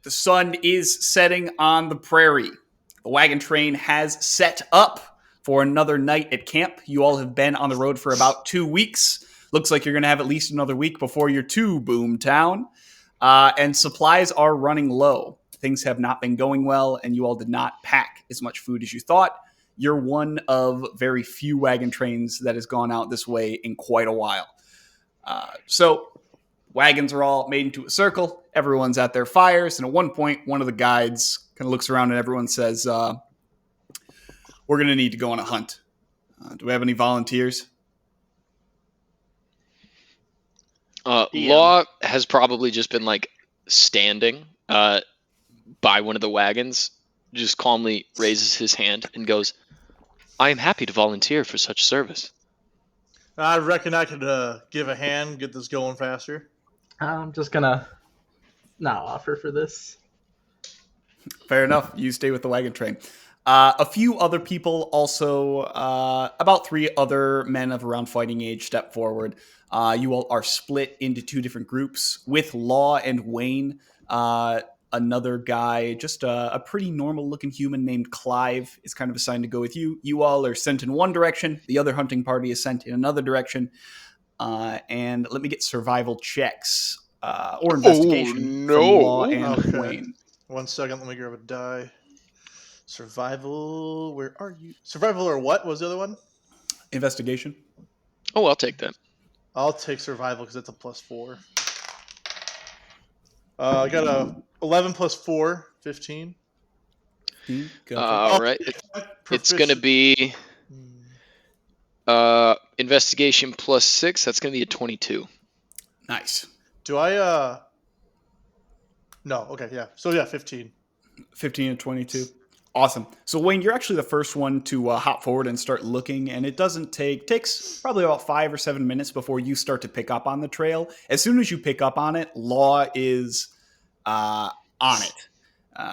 The sun is setting on the prairie. The wagon train has set up for another night at camp. You all have been on the road for about 2 weeks. Looks like you're going to have at least another week before you're to Boomtown. And supplies are running low. Things have not been going well, and you all did not pack as much food as you thought. You're one of very few wagon trains that has gone out this way in quite a while. So wagons are all made into a circle. Everyone's at their fires. And at one point, one of the guides kind of looks around and everyone says, we're going to need to go on a hunt. Do we have any volunteers? Law has probably just been like standing by one of the wagons, just calmly raises his hand and goes, I am happy to volunteer for such service. I reckon I could give a hand, get this going faster. I'm just gonna not offer for this. Fair enough. You stay with the wagon train. A few other people also, about 3 other men of around fighting age step forward. You all are split into 2 different groups with Law and Wayne. Another guy, just a pretty normal looking human named Clive is kind of assigned to go with you. You all are sent in one direction. The other hunting party is sent in another direction. And let me get survival checks or investigation from Law and Wayne. 1 second, let me grab a die. Survival, where are you? Survival or what was the other one? Investigation. Oh, I'll take that. I'll take survival because that's a +4. I got a 11 plus 4, 15. All right. It's going to be investigation +6. That's going to be a 22. Nice. Do I... No, okay, yeah. So, yeah, 15. 15 and 22. Awesome. So, Wayne, you're actually the first one to hop forward and start looking, and it takes probably about 5 or 7 minutes before you start to pick up on the trail. As soon as you pick up on it, Law is on it,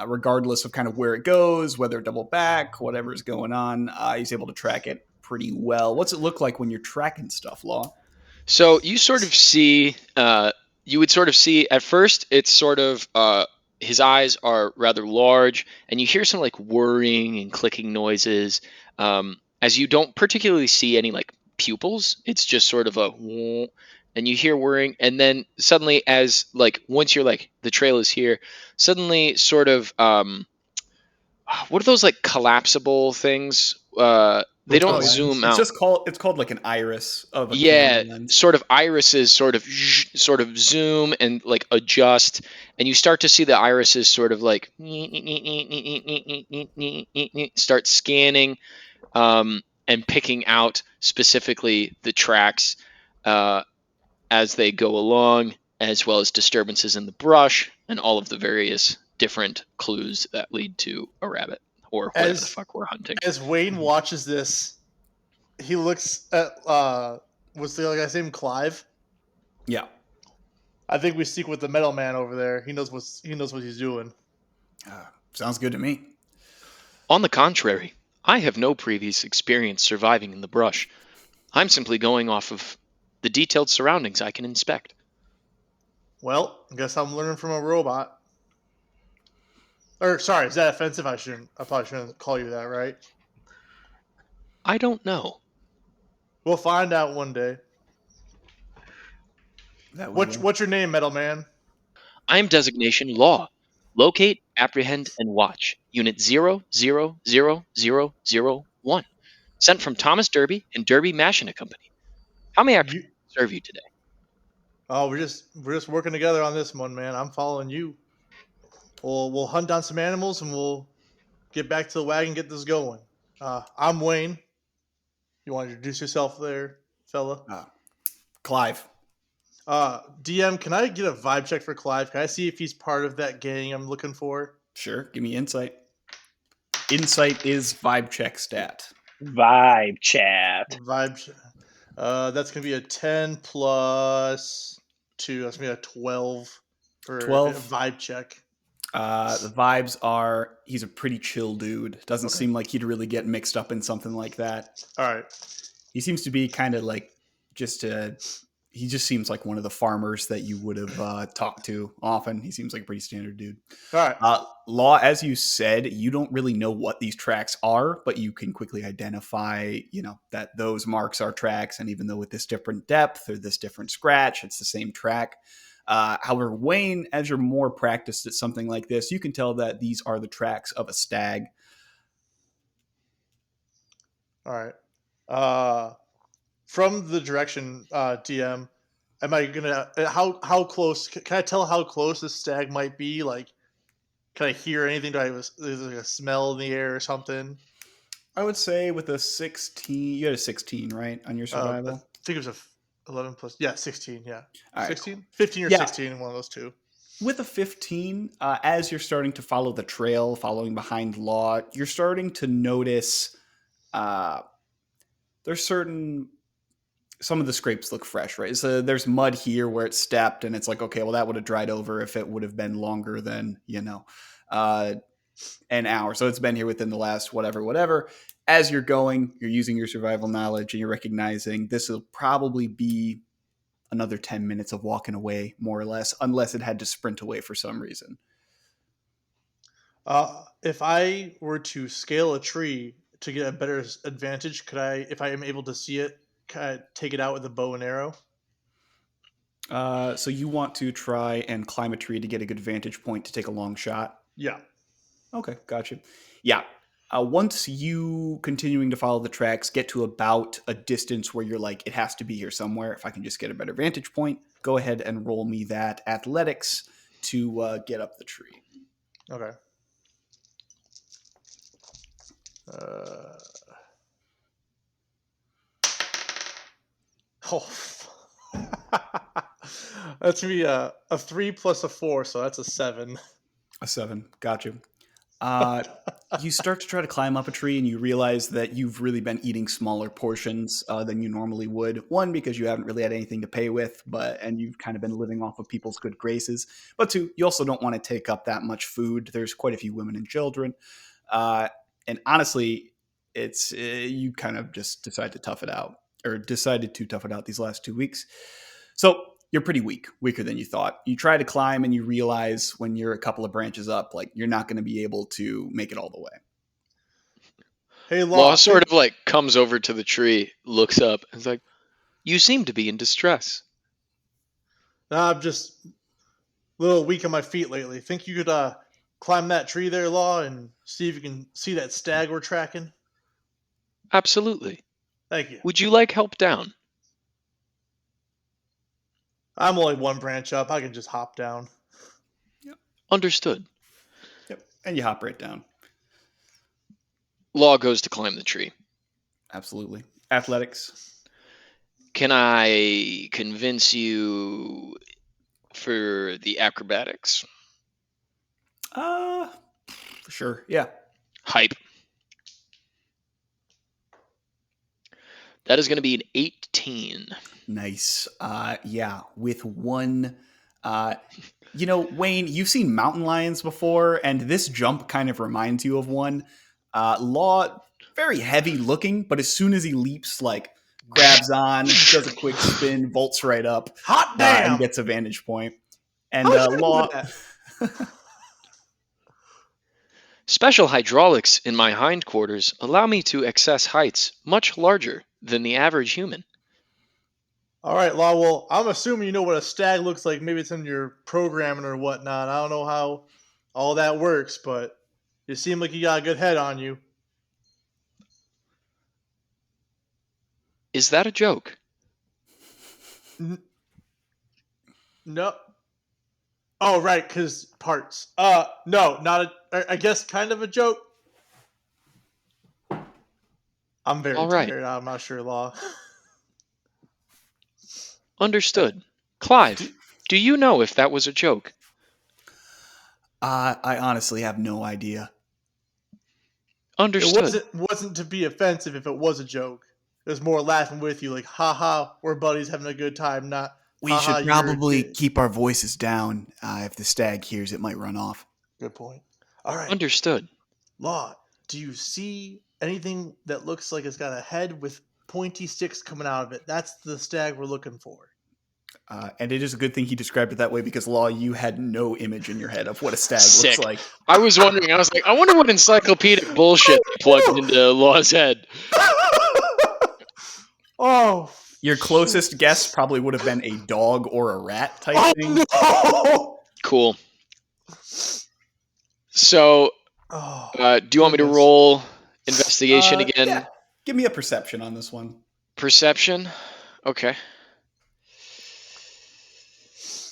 regardless of kind of where it goes, whether double back, whatever's going on. He's able to track it pretty well. What's it look like when you're tracking stuff, Law? So you sort of see, you would sort of see at first, it's sort of, his eyes are rather large, and you hear some like whirring and clicking noises. As you don't particularly see any like pupils, it's just sort of a, and you hear whirring, and then suddenly, as like once you're like the trail is here, suddenly sort of, what are those like collapsible things? They don't zoom out. It's called like an iris of a camera lens. Sort of irises sort of zoom and like adjust, and you start to see the irises sort of like start scanning and picking out specifically the tracks as they go along, as well as disturbances in the brush and all of the various different clues that lead to a rabbit. Or whatever the fuck we're hunting. As Wayne watches this, he looks at what's the other guy's name? Clive. Yeah. I think we stick with the metal man over there. He knows what he's doing. Sounds good to me. On the contrary, I have no previous experience surviving in the brush. I'm simply going off of the detailed surroundings I can inspect. Well, I guess I'm learning from a robot. Or, sorry, is that offensive? I probably shouldn't call you that, right? I don't know. We'll find out one day. What's your name, Metal Man? I am designation Law. Locate, apprehend, and watch. Unit 000001. Sent from Thomas Derby and Derby Machina Company. How may I serve you today? Oh, we're just working together on this one, man. I'm following you. We'll hunt down some animals and we'll get back to the wagon and get this going. I'm Wayne. You want to introduce yourself there, fella? Clive. DM, can I get a vibe check for Clive? Can I see if he's part of that gang I'm looking for? Sure. Give me insight. Insight is vibe check stat. Vibe chat. That's going to be a 10 plus 2. That's going to be a 12 for 12 vibe check. The vibes are he's a pretty chill dude. Doesn't seem like he'd really get mixed up in something like that. All right. He seems to be kind of like just a he just seems like one of the farmers that you would have talked to often. He seems like a pretty standard dude. All right. Law, as you said, you don't really know what these tracks are, but you can quickly identify, that those marks are tracks. And even though with this different depth or this different scratch, it's the same track. However, Wayne, as you're more practiced at something like this, you can tell that these are the tracks of a stag. All right. From the direction, DM, am I gonna how close? Can I tell how close this stag might be? Like, can I hear anything? There's like a smell in the air or something? I would say with a 16, you had a 16, right, on your I survival? think it was 11 plus. 16. Yeah, All right, 16, 15 or Yeah. 16, one of those two. With a 15, as you're starting to follow the trail, following behind Law, you're starting to notice there's some of the scrapes look fresh, right? So there's mud here where it stepped, and it's like, okay, well, that would have dried over if it would have been longer than, an hour. So it's been here within the last whatever. As you're going, you're using your survival knowledge, and you're recognizing this will probably be another 10 minutes of walking away, more or less, unless it had to sprint away for some reason. If I were to scale a tree to get a better advantage, could I, if I am able to see it, take it out with a bow and arrow? So you want to try and climb a tree to get a good vantage point to take a long shot? Yeah. Okay, gotcha. Yeah. Once you, continuing to follow the tracks, get to about a distance where you're like, it has to be here somewhere. If I can just get a better vantage point, go ahead and roll me that athletics to get up the tree. Okay. That's gonna be a 3 plus a 4, so that's a 7. A 7. Gotcha. You start to try to climb up a tree and you realize that you've really been eating smaller portions than you normally would. One, because you haven't really had anything to pay with, and you've kind of been living off of people's good graces. But two, you also don't want to take up that much food. There's quite a few women and children. And honestly, it's you kind of just decided to tough it out these last 2 weeks. So you're pretty weak, weaker than you thought. You try to climb and you realize when you're a couple of branches up, like you're not going to be able to make it all the way. Hey, Law sort of like comes over to the tree, looks up, and is like, "You seem to be in distress." I'm just a little weak on my feet lately. Think you could climb that tree there, Law, and see if you can see that stag we're tracking? Absolutely. Thank you. Would you like help down? I'm only one branch up. I can just hop down. Yep. Understood. Yep. And you hop right down. Law goes to climb the tree. Absolutely. Athletics. Can I convince you for the acrobatics? For sure. Yeah. Hype. That is going to be an 18. Nice. Yeah. With one, Wayne, you've seen mountain lions before, and this jump kind of reminds you of one. Law, very heavy looking, but as soon as he leaps, like grabs on, does a quick spin, bolts right up, Hot damn! and gets a vantage point. And How did you Law, do that? Special hydraulics in my hindquarters allow me to access heights much larger than the average human. All right, Law. Well, I'm assuming you know what a stag looks like. Maybe it's in your programming or whatnot. I don't know how all that works, but you seem like you got a good head on you. Is that a joke? No. Oh, right, because parts. No, not a. I guess kind of a joke. I'm very All right. tired. I'm not sure, Law. Understood. Clive, do you know if that was a joke? I honestly have no idea. Understood. It wasn't to be offensive if it was a joke. It was more laughing with you, like, haha, we're buddies having a good time, not We should probably keep our voices down. If the stag hears, it might run off. Good point. All right. Understood. Law, do you see anything that looks like it's got a head with pointy sticks coming out of it? That's the stag we're looking for. And it is a good thing he described it that way because, Law, you had no image in your head of what a stag Sick. looks like. I was wondering. I was like, I wonder what encyclopedic bullshit they plugged into Law's head. Oh, Your closest guess probably would have been a dog or a rat type thing. no! Cool. So, Oh, do you want me to goodness. roll investigation again? Yeah. Give me a perception on this one. Perception? Okay.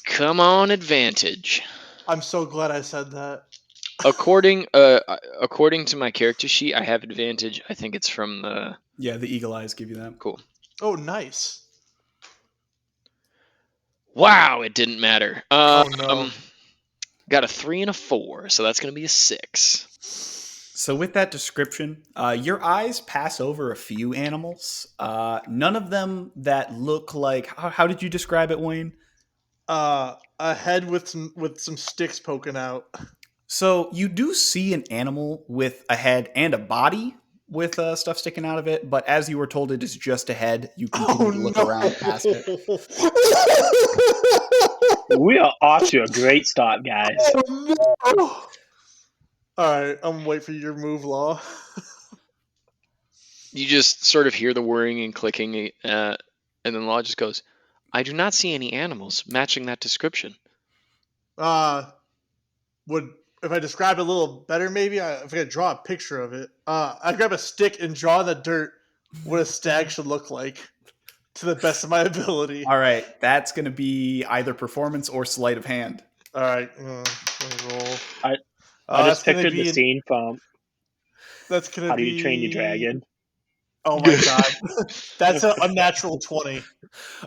Come on, advantage. I'm so glad I said that. According to my character sheet, I have advantage. I think it's from the... Yeah, the eagle eyes give you that. Cool. Oh, nice. Wow, it didn't matter. Oh, no. Got a 3 and a 4, so that's going to be a 6. So with that description, your eyes pass over a few animals. None of them that look like... How did you describe it, Wayne? A head with some sticks poking out. So you do see an animal with a head and a body with stuff sticking out of it, but as you were told it is just a head, you continue to look around past it. We are off to a great start, guys. Oh, no. All right, I'm waiting for your move, Law. You just sort of hear the whirring and clicking, and then Law just goes, I do not see any animals matching that description. If I describe it a little better, maybe if I could draw a picture of it, I'd grab a stick and draw in the dirt what a stag should look like to the best of my ability. All right, that's going to be either performance or sleight of hand. All right, let me roll. I just pictured the scene from That's gonna How be... Do You Train Your Dragon? Oh my god, that's an unnatural 20.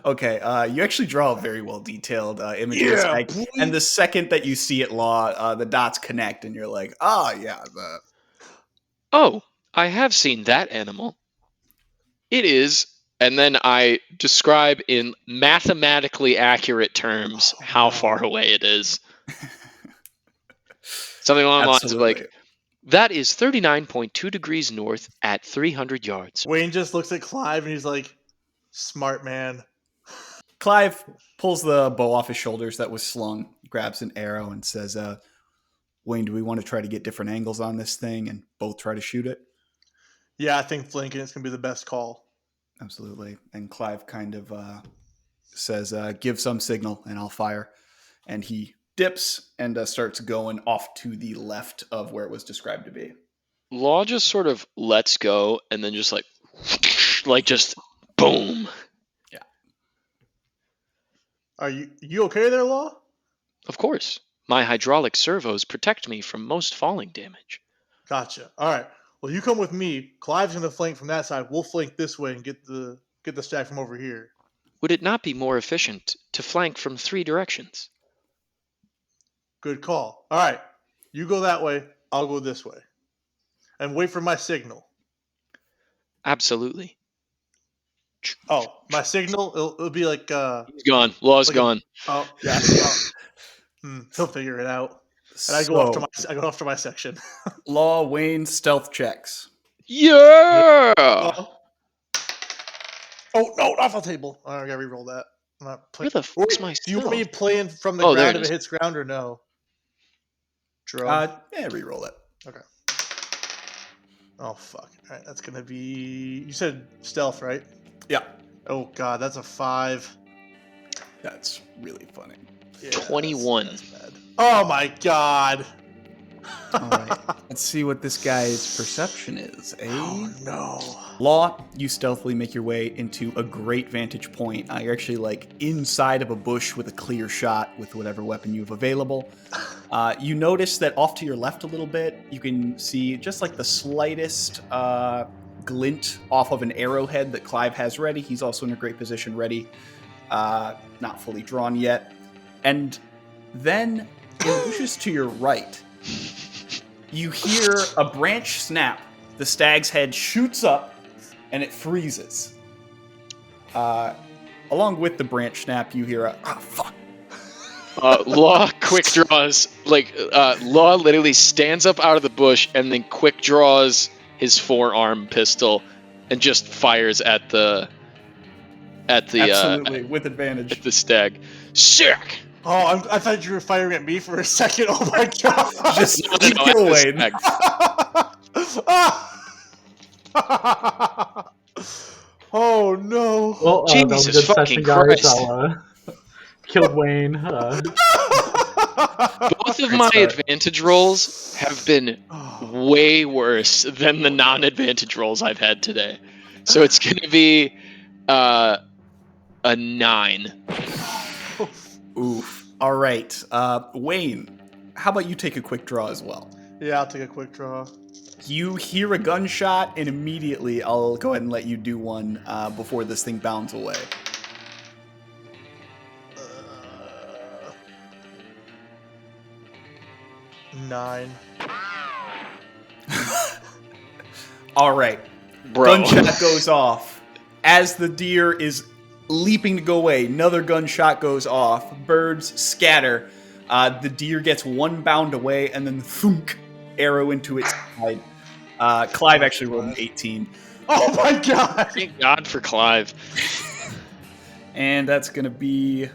Okay, you actually draw a very well detailed image of the stag, and the second that you see it, Law, the dots connect, and you're like, yeah. Oh, I have seen that animal. It is, and then I describe in mathematically accurate terms how far away it is. Something along the lines of like, that is 39.2 degrees north at 300 yards. Wayne just looks at Clive and he's like, smart man. Clive pulls the bow off his shoulders that was slung, grabs an arrow, and says, Wayne, do we want to try to get different angles on this thing and both try to shoot it? Yeah, I think flanking is going to be the best call. Absolutely. And Clive kind of says, give some signal and I'll fire. And he dips and starts going off to the left of where it was described to be. Law just sort of lets go and then just like just boom. Yeah. Are you okay there, Law? Of course. My hydraulic servos protect me from most falling damage. Gotcha. All right. Well, you come with me. Clive's going to flank from that side. We'll flank this way and get the stag from over here. Would it not be more efficient to flank from 3 directions? Good call. All right. You go that way. I'll go this way. And wait for my signal. Absolutely. Oh, my signal? It'll be like... He's gone. Law's like gone. Oh, yeah. He'll figure it out. And I go off to my section. Law, Wayne, stealth checks. Yeah! Oh, no, off the table. I gotta re-roll that. I'm not Where the fuck's my Do you want me stealth? playing from the Oh, there ground it if is. it hits ground or no? Jerome? Yeah, re-roll it. Okay. Oh, fuck. All right, that's gonna be... You said stealth, right? Yeah. Oh, God, that's a 5. That's really funny. Yeah, 21. That's bad. Oh, my God. All right. Let's see what this guy's perception is. Oh, no. Law, you stealthily make your way into a great vantage point. You're actually like inside of a bush with a clear shot with whatever weapon you have available. You notice that off to your left a little bit, you can see just like the slightest glint off of an arrowhead that Clive has ready. He's also in a great position ready. Not fully drawn yet. And then in the bushes to your right, you hear a branch snap. The stag's head shoots up, and it freezes. Along with the branch snap, you hear a, fuck. Law quick draws, Law literally stands up out of the bush and then quick draws his forearm pistol and just fires at the at the Absolutely, with advantage. at the stag. Sick. Oh, I thought you were firing at me for a second. Oh my god! Just No, keep at the going. stag. Oh no! Well, that was a Jesus good fucking session, guys. Christ. Killed Wayne. Both of Great my start. advantage rolls have been way worse than the non-advantage rolls I've had today. So it's going to be a 9. Oof. All right. Wayne, how about you take a quick draw as well? Yeah, I'll take a quick draw. You hear a gunshot, and immediately I'll go ahead and let you do one before this thing bounds away. 9. All right. Bro. Gunshot goes off. As the deer is leaping to go away, another gunshot goes off. Birds scatter. The deer gets one bound away, and then thunk, arrow into its side. Clive actually rolled an 18. Oh my god! Thank God for Clive. And that's going to be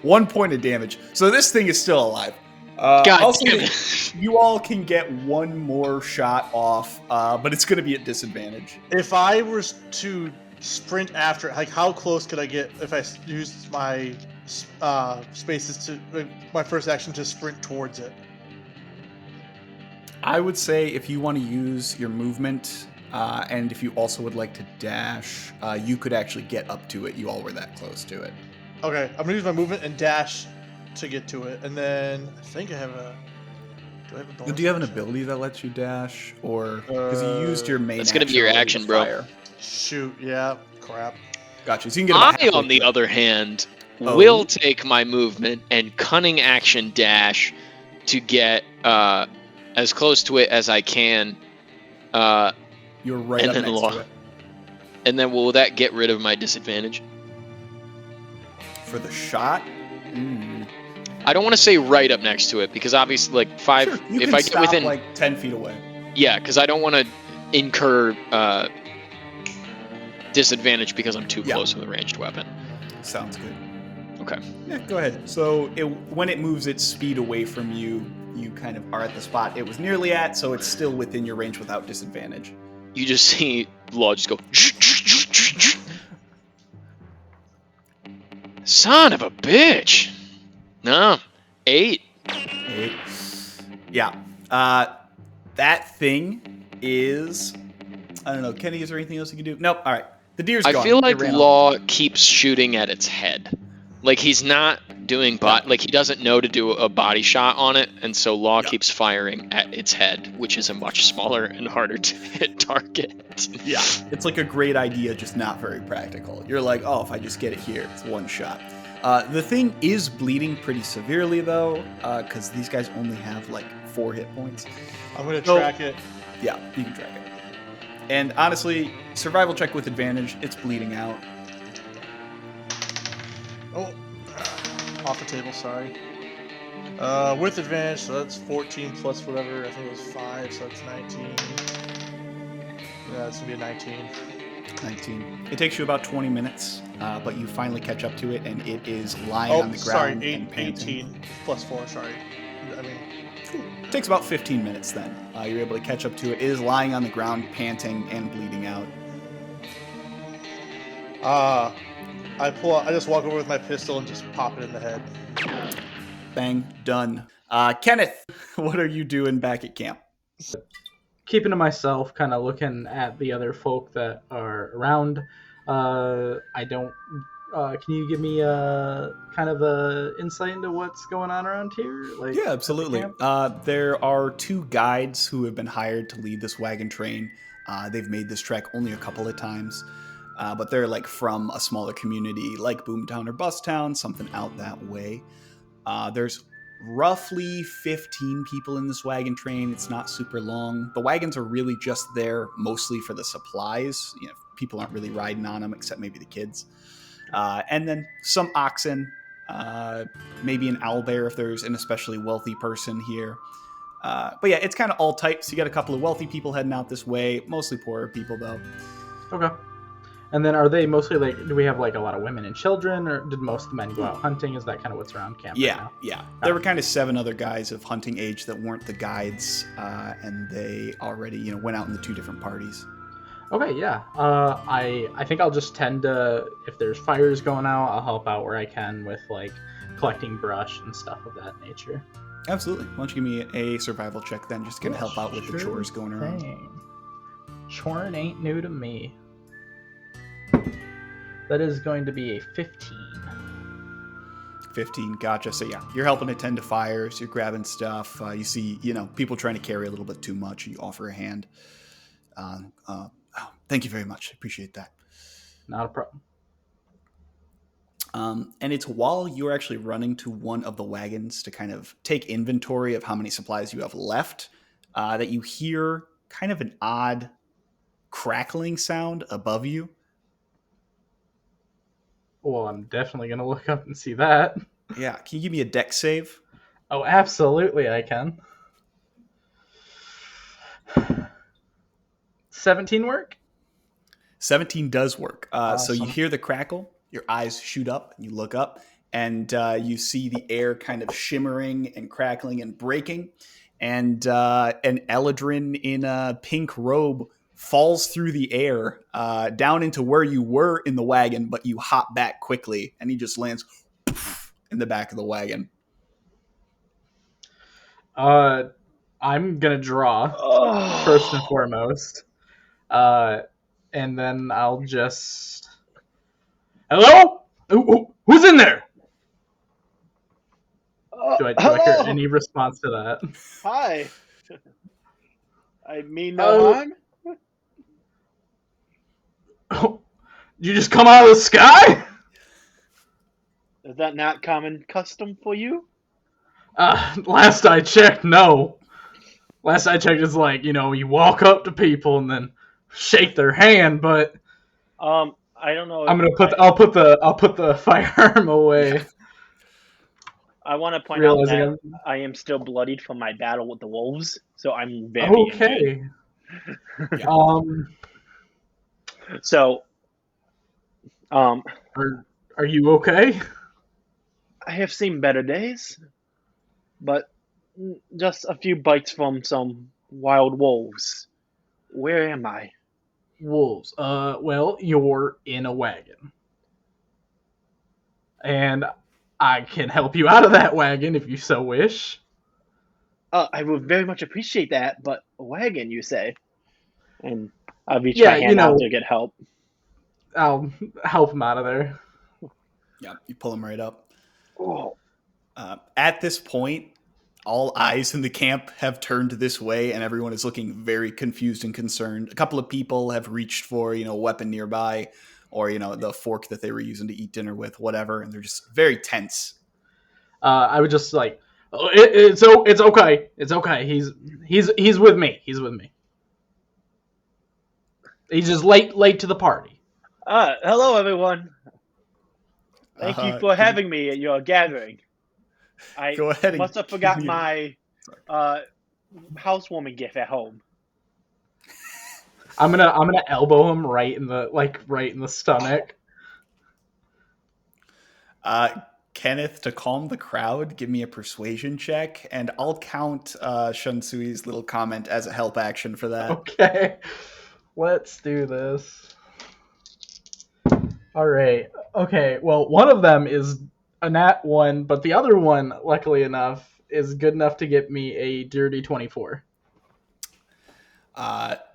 1 point of damage. So this thing is still alive. God also, damn it. you all can get one more shot off, but it's going to be at disadvantage. If I was to sprint after, like, how close could I get if I used my spaces to my first action to sprint towards it? I would say if you want to use your movement, and if you also would like to dash, you could actually get up to it. You all were that close to it. Okay, I'm gonna use my movement and dash to get to it, and then I think I have a. Do I have a bonus? Do you have an action? ability that lets you dash, or because you used your main? That's gonna be your already action, to bro. fire. Shoot, yeah, crap. Gotcha. So you can get about I, on the halfway other hand, Oh. will take my movement and cunning action dash to get as close to it as I can. You're right and up then next law- to it. And then will that get rid of my disadvantage? For the shot? I don't want to say right up next to it because obviously, like 5. Sure, you if can I get stop within, like 10 feet away. yeah, because I don't want to incur disadvantage because I'm too Yeah. close with a ranged weapon. Sounds good. Okay. Yeah, go ahead. So when it moves its speed away from you, you kind of are at the spot it was nearly at, so it's still within your range without disadvantage. You just see Law just go. Son of a bitch. No. 8. 8. Yeah. That thing is... I don't know. Kenny, is there anything else you can do? Nope. All right. The deer's gone. I feel like It ran off. Law keeps shooting at its head. Like he's not doing like he doesn't know to do a body shot on it, and so Law keeps firing at its head, which is a much smaller and harder to hit target. Yeah. It's like a great idea, just not very practical. You're like, oh, if I just get it here, it's one shot. The thing is bleeding pretty severely, though, because these guys only have like 4 hit points. I'm gonna So- track it. Yeah, you can track it. And honestly, survival check with advantage, it's bleeding out. Oh, off the table. Sorry. With advantage, so that's 14 plus whatever. I think it was 5, so that's 19. Yeah, it's gonna be a 19. 19. It takes you about 20 minutes, but you finally catch up to it, and it is lying Oh, on the sorry, ground and panting. 18 plus 4. Sorry. I mean, It takes about 15 minutes then. You're able to catch up to it. It is lying on the ground, panting and bleeding out. I just walk over with my pistol and just pop it in the head. Bang, done. Kenneth, what are you doing back at camp? Keeping to myself, kind of looking at the other folk that are around. I don't. Can you give me a kind of a insight into what's going on around here? Like, Yeah, at the absolutely. camp? There are 2 guides who have been hired to lead this wagon train. They've made this trek only a couple of times, but they're like from a smaller community like Boomtown or Bustown, something out that way. There's roughly 15 people in this wagon train. It's not super long. The wagons are really just there mostly for the supplies. You know, people aren't really riding on them except maybe the kids. And then some oxen, maybe an owlbear if there's an especially wealthy person here. But yeah, it's kind of all types. You got a couple of wealthy people heading out this way, mostly poorer people though. Okay. And then are they mostly like, do we have like a lot of women and children, or did most of the men go out hunting? Is that kind of what's around camp right now? Yeah. There were kind of 7 other guys of hunting age that weren't the guides, and they already, went out in the 2 different parties. Okay, yeah. I think I'll just tend to, if there's fires going out, I'll help out where I can with like collecting brush and stuff of that nature. Absolutely. Why don't you give me a survival check then? Just gonna help out with the chores going around. Chorin ain't new to me. That is going to be a 15. 15, gotcha. So yeah, you're helping to tend to fires, you're grabbing stuff. You see, people trying to carry a little bit too much. You offer a hand. Thank you very much. I appreciate that. Not a problem. And it's while you're actually running to one of the wagons to kind of take inventory of how many supplies you have left, that you hear kind of an odd crackling sound above you. Well, I'm definitely going to look up and see that. Yeah. Can you give me a dex save? Oh, absolutely I can. 17 work? 17 does work. So you Awesome. hear the crackle, your eyes shoot up, and you look up, and you see the air kind of shimmering and crackling and breaking, and an Eldrin in a pink robe falls through the air down into where you were in the wagon, but you hop back quickly, and he just lands in the back of the wagon. I'm going to draw, first and foremost. And then I'll just... Hello? Who's in there? Do I hear any response to that? Hi. I mean no harm. You just come out of the sky? Is that not common custom for you? Last I checked, no. Last I checked, it's like, you walk up to people and then shake their hand, but I don't know. I'll put the firearm away. Yeah. I want to point out that I am still bloodied from my battle with the wolves, so I'm very okay. So, are you okay? I have seen better days, but just a few bites from some wild wolves. Where am I? Wolves. Well, you're in a wagon. And I can help you out of that wagon if you so wish. I would very much appreciate that, but a wagon, you say? And I'll reach my hand out to get help. I'll help him out of there. Yeah, you pull him right up. Oh. At this point, all eyes in the camp have turned this way, and everyone is looking very confused and concerned. A couple of people have reached for, a weapon nearby, or, the fork that they were using to eat dinner with, whatever, and they're just very tense. I would just like, it's okay. It's okay. He's with me. He's with me. He's just late to the party. Hello, everyone. Thank you for having me at your gathering. I must have forgot my housewarming gift at home. I'm gonna elbow him right in the stomach. Kenneth, to calm the crowd, give me a persuasion check, and I'll count Shunsui's little comment as a help action for that. Okay, let's do this. All right. Okay. Well, one of them is a nat 1, but the other one, luckily enough, is good enough to get me a dirty 24.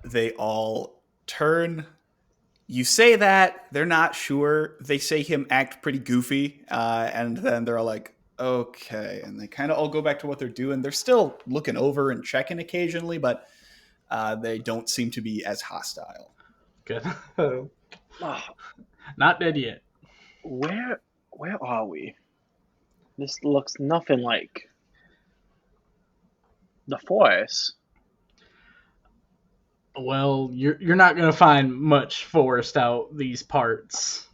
They all turn. You say that, they're not sure. They say him act pretty goofy, and then they're all like, okay. And they kind of all go back to what they're doing. They're still looking over and checking occasionally, but they don't seem to be as hostile. Good. Not dead yet. Where are we? This looks nothing like the forest. Well, you're not gonna find much forest out these parts,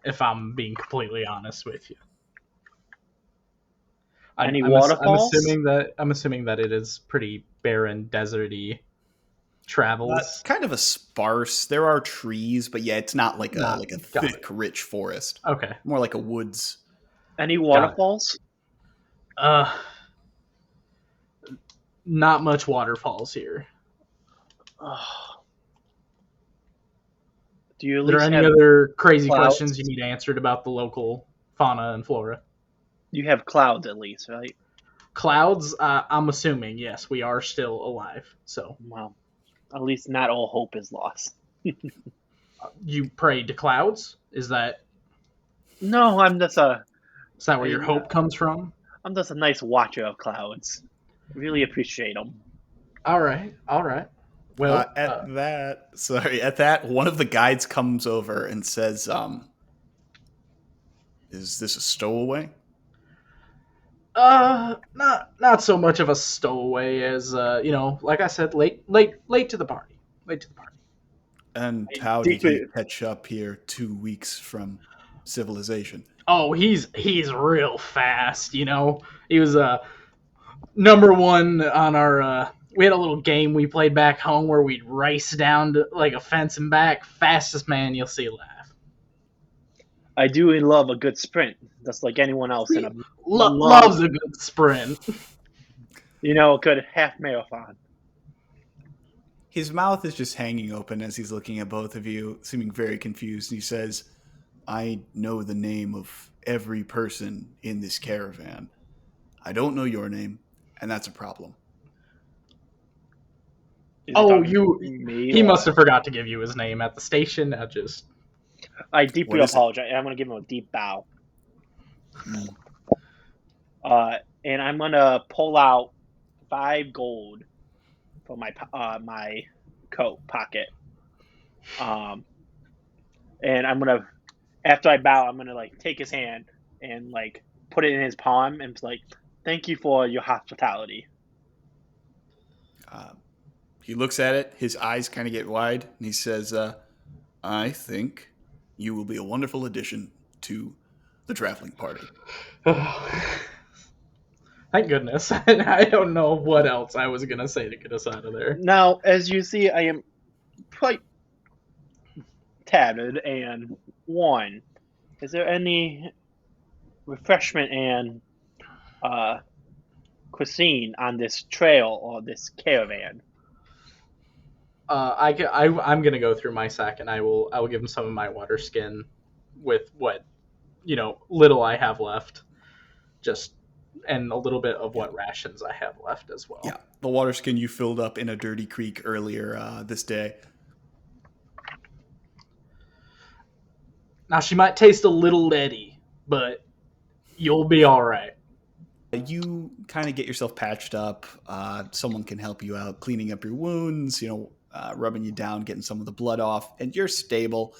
if I'm being completely honest with you. Any waterfalls? I'm assuming that it is pretty barren, deserty. travels. Kind of a sparse. There are trees, but yeah, it's not like Not- a got thick, rich forest. Okay. More like a woods. Any waterfalls? Not much waterfalls here. Do you at Are there least any have, other crazy clouds? questions you need answered about the local fauna and flora? you have clouds at least, right? Clouds, I'm assuming, yes, we are still alive. So Well, at least not all hope is lost. you pray to clouds? Is that No, I'm just a where your hope comes from? nice watcher of clouds. Really appreciate them. All right. Well, At that, one of the guides comes over and says, "Is this a stowaway?" Not so much of a stowaway as like I said, late to the party. And how did he catch up here 2 weeks from civilization? Oh, he's real fast. He was number one on our. We had a little game we played back home where we'd race down to like a fence and back. Fastest man you'll see laugh. I do love a good sprint, just like anyone else in a Loves a good sprint. a good half marathon. His mouth is just hanging open as he's looking at both of you, seeming very confused. He says, "I know the name of every person in this caravan. I don't know your name, and that's a problem." He must have forgot to give you his name at the station. I deeply What is it? apologize. I'm going to give him a deep bow. And I'm going to pull out 5 gold from my coat pocket. And I'm going to, after I bow, I'm going to take his hand and put it in his palm and thank you for your hospitality. He looks at it, his eyes kind of get wide, and he says, "I think you will be a wonderful addition to the traveling party." Thank goodness. I don't know what else I was going to say to get us out of there. Now, as you see, I am quite tattered and worn. Is there any refreshment and cuisine on this trail or this caravan? I'm gonna go through my sack and I will give him some of my water skin with what little I have left, and a little bit of what rations I have left as well. Yeah, the water skin you filled up in a dirty creek earlier this day. Now she might taste a little leady, but you'll be all right. You kind of get yourself patched up. Someone can help you out, cleaning up your wounds, rubbing you down, getting some of the blood off, and you're stable.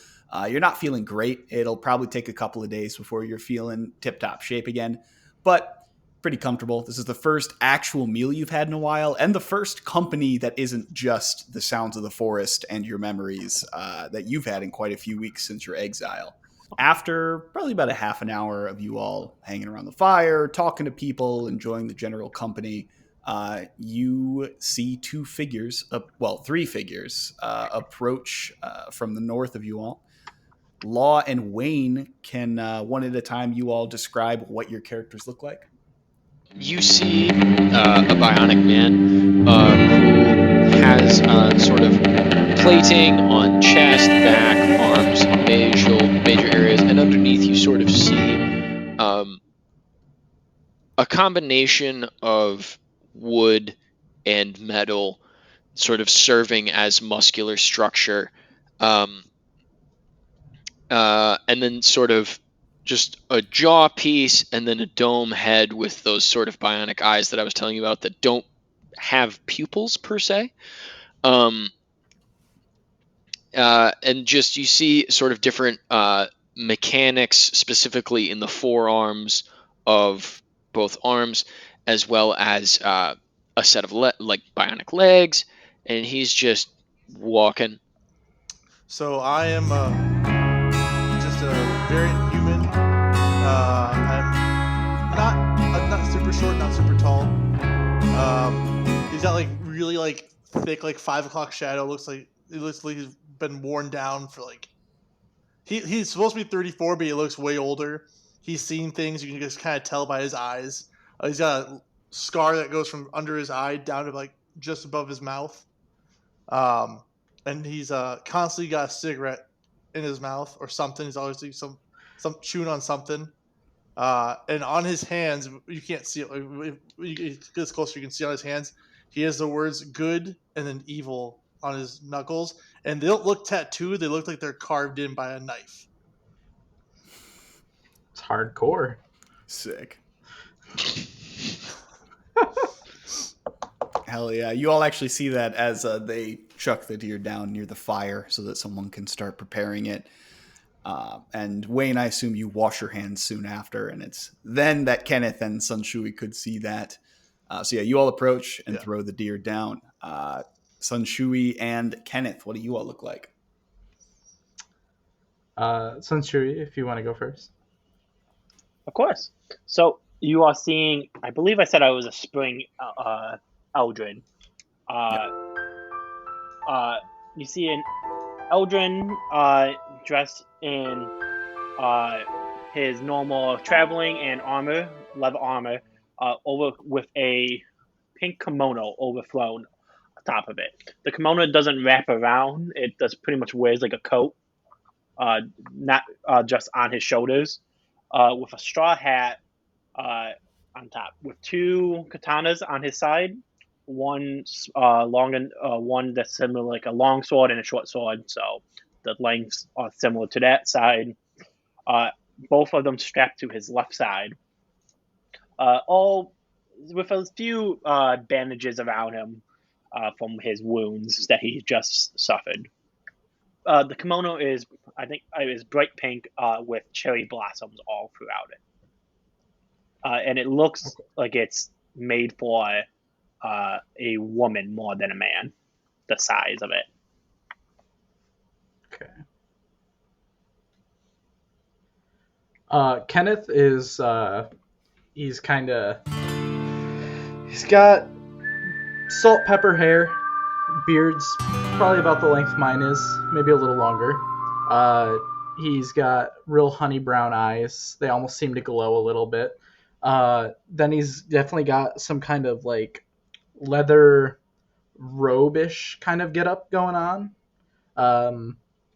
You're not feeling great. It'll probably take a couple of days before you're feeling tip-top shape again, but pretty comfortable. This is the first actual meal you've had in a while, and the first company that isn't just the sounds of the forest and your memories that you've had in quite a few weeks since your exile. After probably about a half an hour of you all hanging around the fire, talking to people, enjoying the general company, you see 3 figures approach from the north of you all. Law and Wayne can, one at a time, you all describe what your characters look like. You see a bionic man who has sort of plating on chest, back, arms, major areas, and underneath you sort of see a combination of wood and metal sort of serving as muscular structure, and then sort of just a jaw piece and then a dome head with those sort of bionic eyes that I was telling you about that don't have pupils per se. And just you see sort of different mechanics specifically in the forearms of both arms, as well as a set of bionic legs, and he's just walking. So I am just a very human. I'm not super short, not super tall. He's got really thick, like 5 o'clock shadow. It looks like he's been worn down for like. He's supposed to be 34, but he looks way older. He's seen things. You can just kind of tell by his eyes. He's got a scar that goes from under his eye down to like just above his mouth. And he's constantly got a cigarette in his mouth or something. He's always doing some chewing on something. And on his hands, you can't see it. If you get closer, you can see on his hands. He has the words "good" and then "evil" on his knuckles, and they don't look tattooed. They look like they're carved in by a knife. It's hardcore. Sick. Hell yeah. You all actually see that as they chuck the deer down near the fire so that someone can start preparing it. And Wayne, I assume you wash your hands soon after, and it's then that Kenneth and Shunsui could see that. So yeah, you all approach and throw the deer down. Shunsui and Kenneth, what do you all look like? Shunsui, if you want to go first. Of course. So you are seeing, I believe I said I was a spring Eldrin. You see an Eldrin dressed in his normal traveling and armor, leather armor, over with a pink kimono overthrown atop of it. The kimono doesn't wrap around; it just pretty much wears like a coat, not just on his shoulders, with a straw hat on top, with two katanas on his side. One long and one that's similar, like a long sword and a short sword. So the lengths are similar to that side. Both of them strapped to his left side. All with a few bandages around him from his wounds that he just suffered. The kimono is, I think, is bright pink with cherry blossoms all throughout it, and it looks like it's made for a woman more than a man. The size of it. Okay. Kenneth is he's got salt pepper hair, beard's probably about the length mine is, maybe a little longer. He's got real honey brown eyes. They almost seem to glow a little bit. Then he's definitely got some kind of like leather robe-ish kind of getup going on.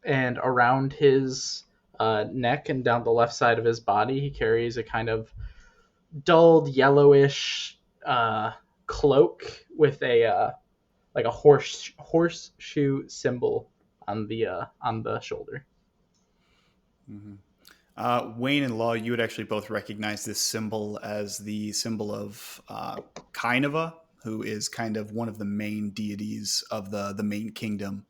And around his neck and down the left side of his body, he carries a kind of dulled yellowish cloak with a like a horseshoe symbol on the shoulder. Mm-hmm. Wayne and Law, you would actually both recognize this symbol as the symbol of Kainava, who is kind of one of the main deities of the main kingdom.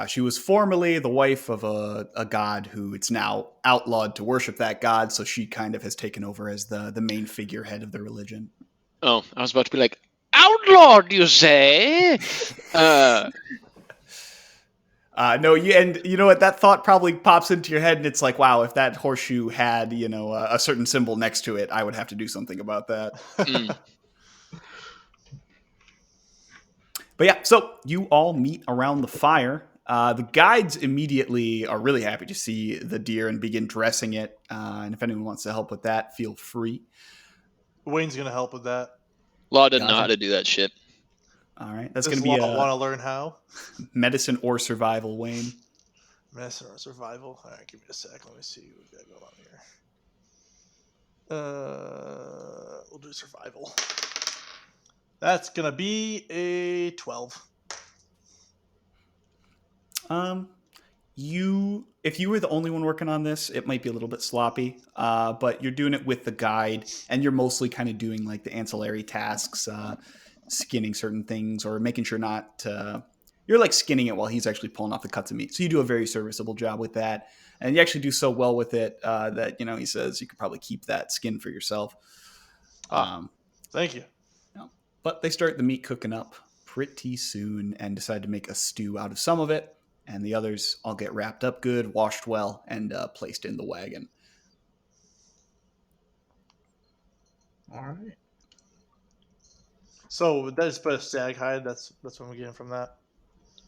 She was formerly the wife of a god who it's now outlawed to worship that god, so she kind of has taken over as the main figurehead of the religion. Oh, I was about to be like, outlawed, you say? No, you know what? That thought probably pops into your head, and it's like, wow, if that horseshoe had, a certain symbol next to it, I would have to do something about that. But yeah, so you all meet around the fire. The guides immediately are really happy to see the deer and begin dressing it. And if anyone wants to help with that, feel free. Wayne's going to help with that. Law doesn't know how to do that shit. All right. That's going to be want to learn how? Medicine or survival, Wayne. Medicine or survival? All right, give me a sec. Let me see what we got going on here. We'll do survival. That's going to be a 12. If you were the only one working on this, it might be a little bit sloppy, but you're doing it with the guide, and you're mostly kind of doing like the ancillary tasks, skinning certain things or making sure not to, you're like skinning it while he's actually pulling off the cuts of meat. So you do a very serviceable job with that, and you actually do so well with it that, he says you could probably keep that skin for yourself. Thank you. But they start the meat cooking up pretty soon and decide to make a stew out of some of it. And the others all get wrapped up good, washed well, and placed in the wagon. All right. So that's but a stag hide. That's what I'm getting from that.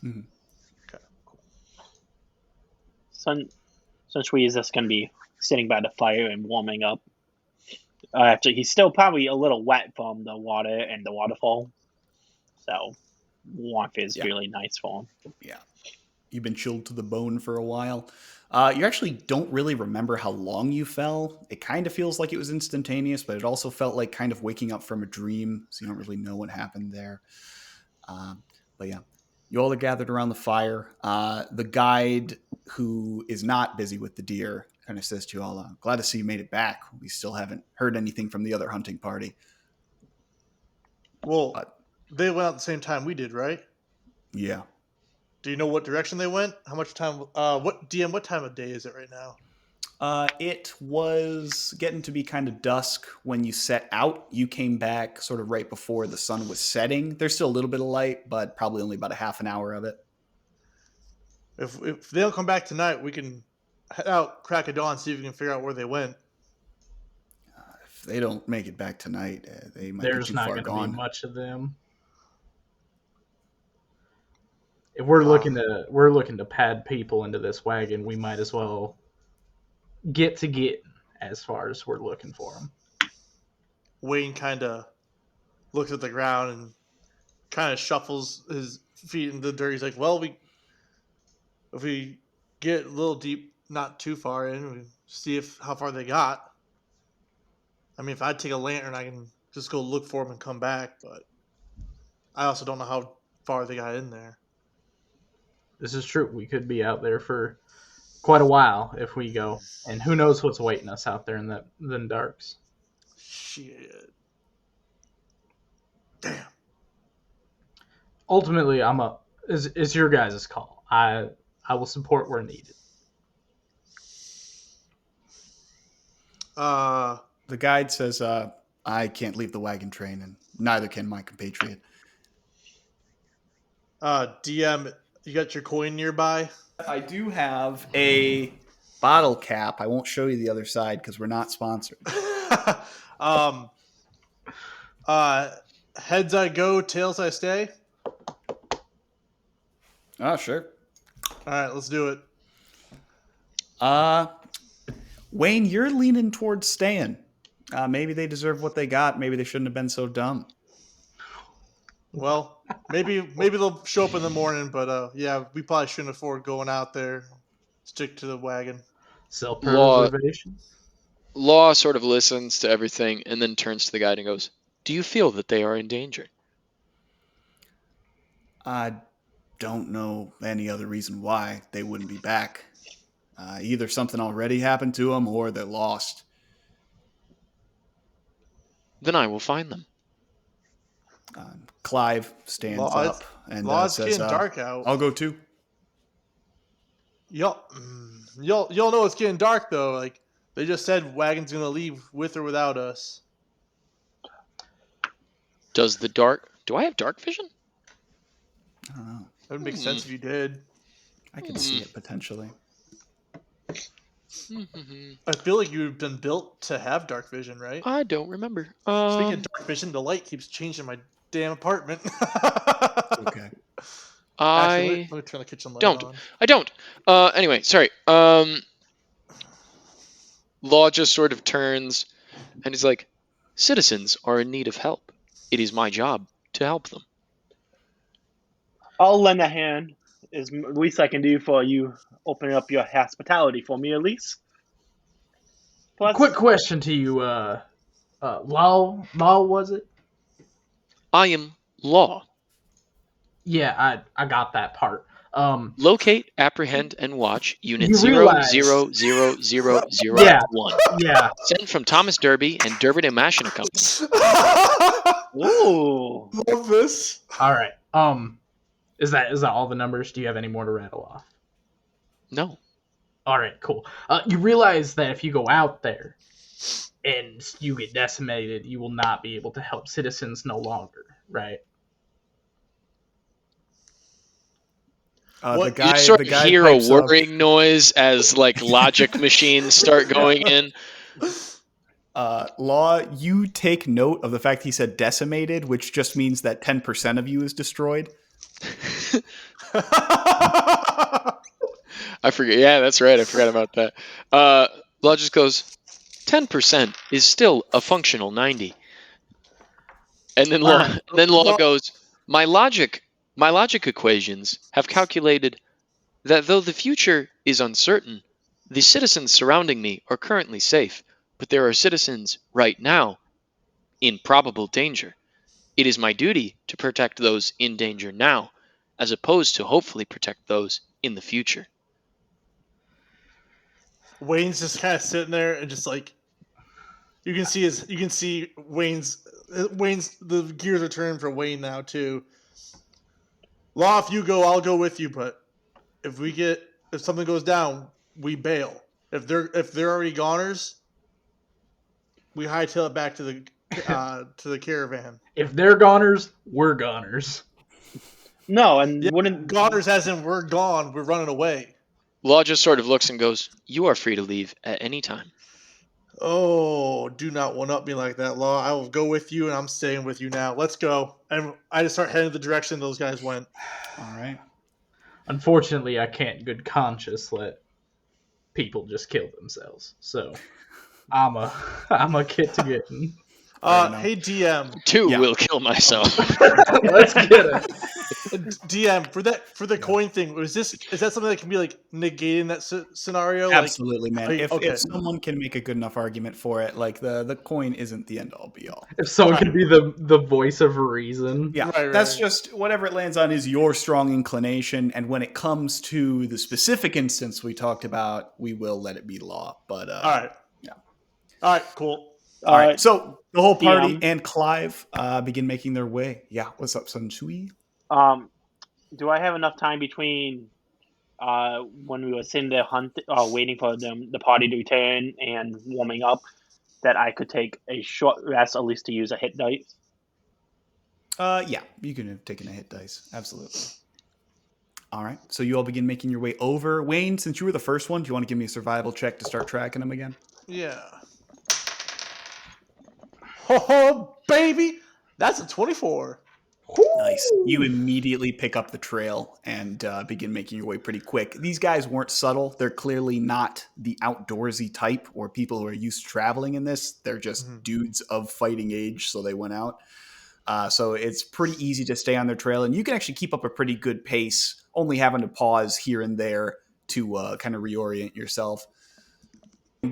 Mhm. Okay, cool. Shunsui is just going to be sitting by the fire and warming up. Actually, he's still probably a little wet from the water and the waterfall. So, warmth is Yeah. really nice for him. Yeah. You've been chilled to the bone for a while. You actually don't really remember how long you fell. It kind of feels like it was instantaneous, but it also felt like kind of waking up from a dream, so you don't really know what happened there. But yeah, you all are gathered around the fire. The guide, who is not busy with the deer, kind of says to you all, glad to see you made it back. We still haven't heard anything from the other hunting party. Well, But they went out at the same time we did, right? yeah. Do you know what direction they went? How much time? What time of day is it right now? It was getting to be kind of dusk when you set out. You came back sort of right before the sun was setting. There's still a little bit of light, but probably only about a half an hour of it. If they don't come back tonight, we can head out, crack of dawn, see if we can figure out where they went. If they don't make it back tonight, they might There's be too not far going to gone. be much of them. If we're looking to pad people into this wagon, we might as well get as far as we're looking for them. Wayne kind of looks at the ground and kind of shuffles his feet in the dirt. He's like, "Well, if we get a little deep, not too far in, we see how far they got. I mean, if I take a lantern, I can just go look for them and come back. But I also don't know how far they got in there." This is true. We could be out there for quite a while if we go, and who knows what's waiting us out there in the darks. Shit. Damn. Ultimately, it's your guys' call. I will support where needed. The guide says, I can't leave the wagon train, and neither can my compatriot. DM, you got your coin nearby? I do have a bottle cap. I won't show you the other side because we're not sponsored. Heads I go, tails I stay. Oh, sure. All right, let's do it. Wayne, you're leaning towards staying. Maybe they deserve what they got. Maybe they shouldn't have been so dumb. Well, maybe they'll show up in the morning, but yeah, we probably shouldn't afford going out there. Stick to the wagon. Self-preservation. Law sort of listens to everything and then turns to the guide and goes, "Do you feel that they are in danger?" I don't know any other reason why they wouldn't be back. Either something already happened to them or they're lost. Then I will find them. Clive stands up and It's says, getting dark out. I'll go too. Y'all know it's getting dark though. Like they just said, wagon's gonna leave with or without us. Do I have dark vision? I don't know. That would make sense if you did. I could see it potentially. I feel like you've been built to have dark vision, right? I don't remember. Speaking of dark vision, the light keeps changing my damn apartment. Okay. Actually, let me turn the kitchen light on. I don't. Anyway, sorry. Law just sort of turns and he's like, "Citizens are in need of help. It is my job to help them." I'll lend a hand. Is the least I can do for you opening up your hospitality for me, at least. Plus, Quick question to you, Law was it? I am Law. Yeah, I got that part. Locate, apprehend, and watch Unit You 0000001. Yeah. Sent from Thomas Derby and Derby and Mash and Company. ooh, Love this. All right. Is that all the numbers? Do you have any more to rattle off? No. All right, cool. You realize that if you go out there and you get decimated, you will not be able to help citizens no longer, right? The guy, You sort the of guy hear a pipes up. whirring noise as like logic machines start going in. Law, you take note of the fact he said decimated, which just means that 10% of you is destroyed. I forget. Yeah, that's right. I forgot about that. Law just goes, 10% is still a functional 90. And then Law goes, my logic equations have calculated that though the future is uncertain, the citizens surrounding me are currently safe, but there are citizens right now in probable danger. It is my duty to protect those in danger now, as opposed to hopefully protect those in the future. Wayne's just kind of sitting there and just like you can see Wayne's the gears are turning for Wayne now too. Law, if you go, I'll go with you, but if something goes down, we bail. If they're already goners, we hightail it back to the caravan. If they're goners, we're goners. No, and Yeah, wouldn't goners as in we're gone, we're running away. Law just sort of looks and goes, you are free to leave at any time. Oh, do not one-up me like that, Law. I will go with you, and I'm staying with you now. Let's go. And I just start heading the direction those guys went. All right. Unfortunately, I can't good conscience let people just kill themselves. So I'm a kid to get in. Hey DM. Will kill myself. Let's get it. DM for the coin thing. Is that something that can be like negating that scenario? Absolutely, man. If okay. someone can make a good enough argument for it, like the coin isn't the end all be all. If someone could be the voice of reason. Yeah, right. That's just whatever it lands on is your strong inclination, and when it comes to the specific instance we talked about, we will let it be law. But all right, yeah, all right, cool. All right, so the whole party DM. and Clive begin making their way. Yeah, what's up, Shunsui? Do I have enough time between when we were sitting there waiting for the party to return and warming up that I could take a short rest at least to use a hit dice? Yeah, you can have taken a hit dice. Absolutely. All right, so you all begin making your way over. Wayne, since you were the first one, do you want to give me a survival check to start tracking them again? Yeah. Oh, baby! That's a 24. Nice. You immediately pick up the trail and begin making your way pretty quick. These guys weren't subtle. They're clearly not the outdoorsy type or people who are used to traveling in this. They're just dudes of fighting age, so they went out. So it's pretty easy to stay on their trail, and you can actually keep up a pretty good pace, only having to pause here and there to kind of reorient yourself.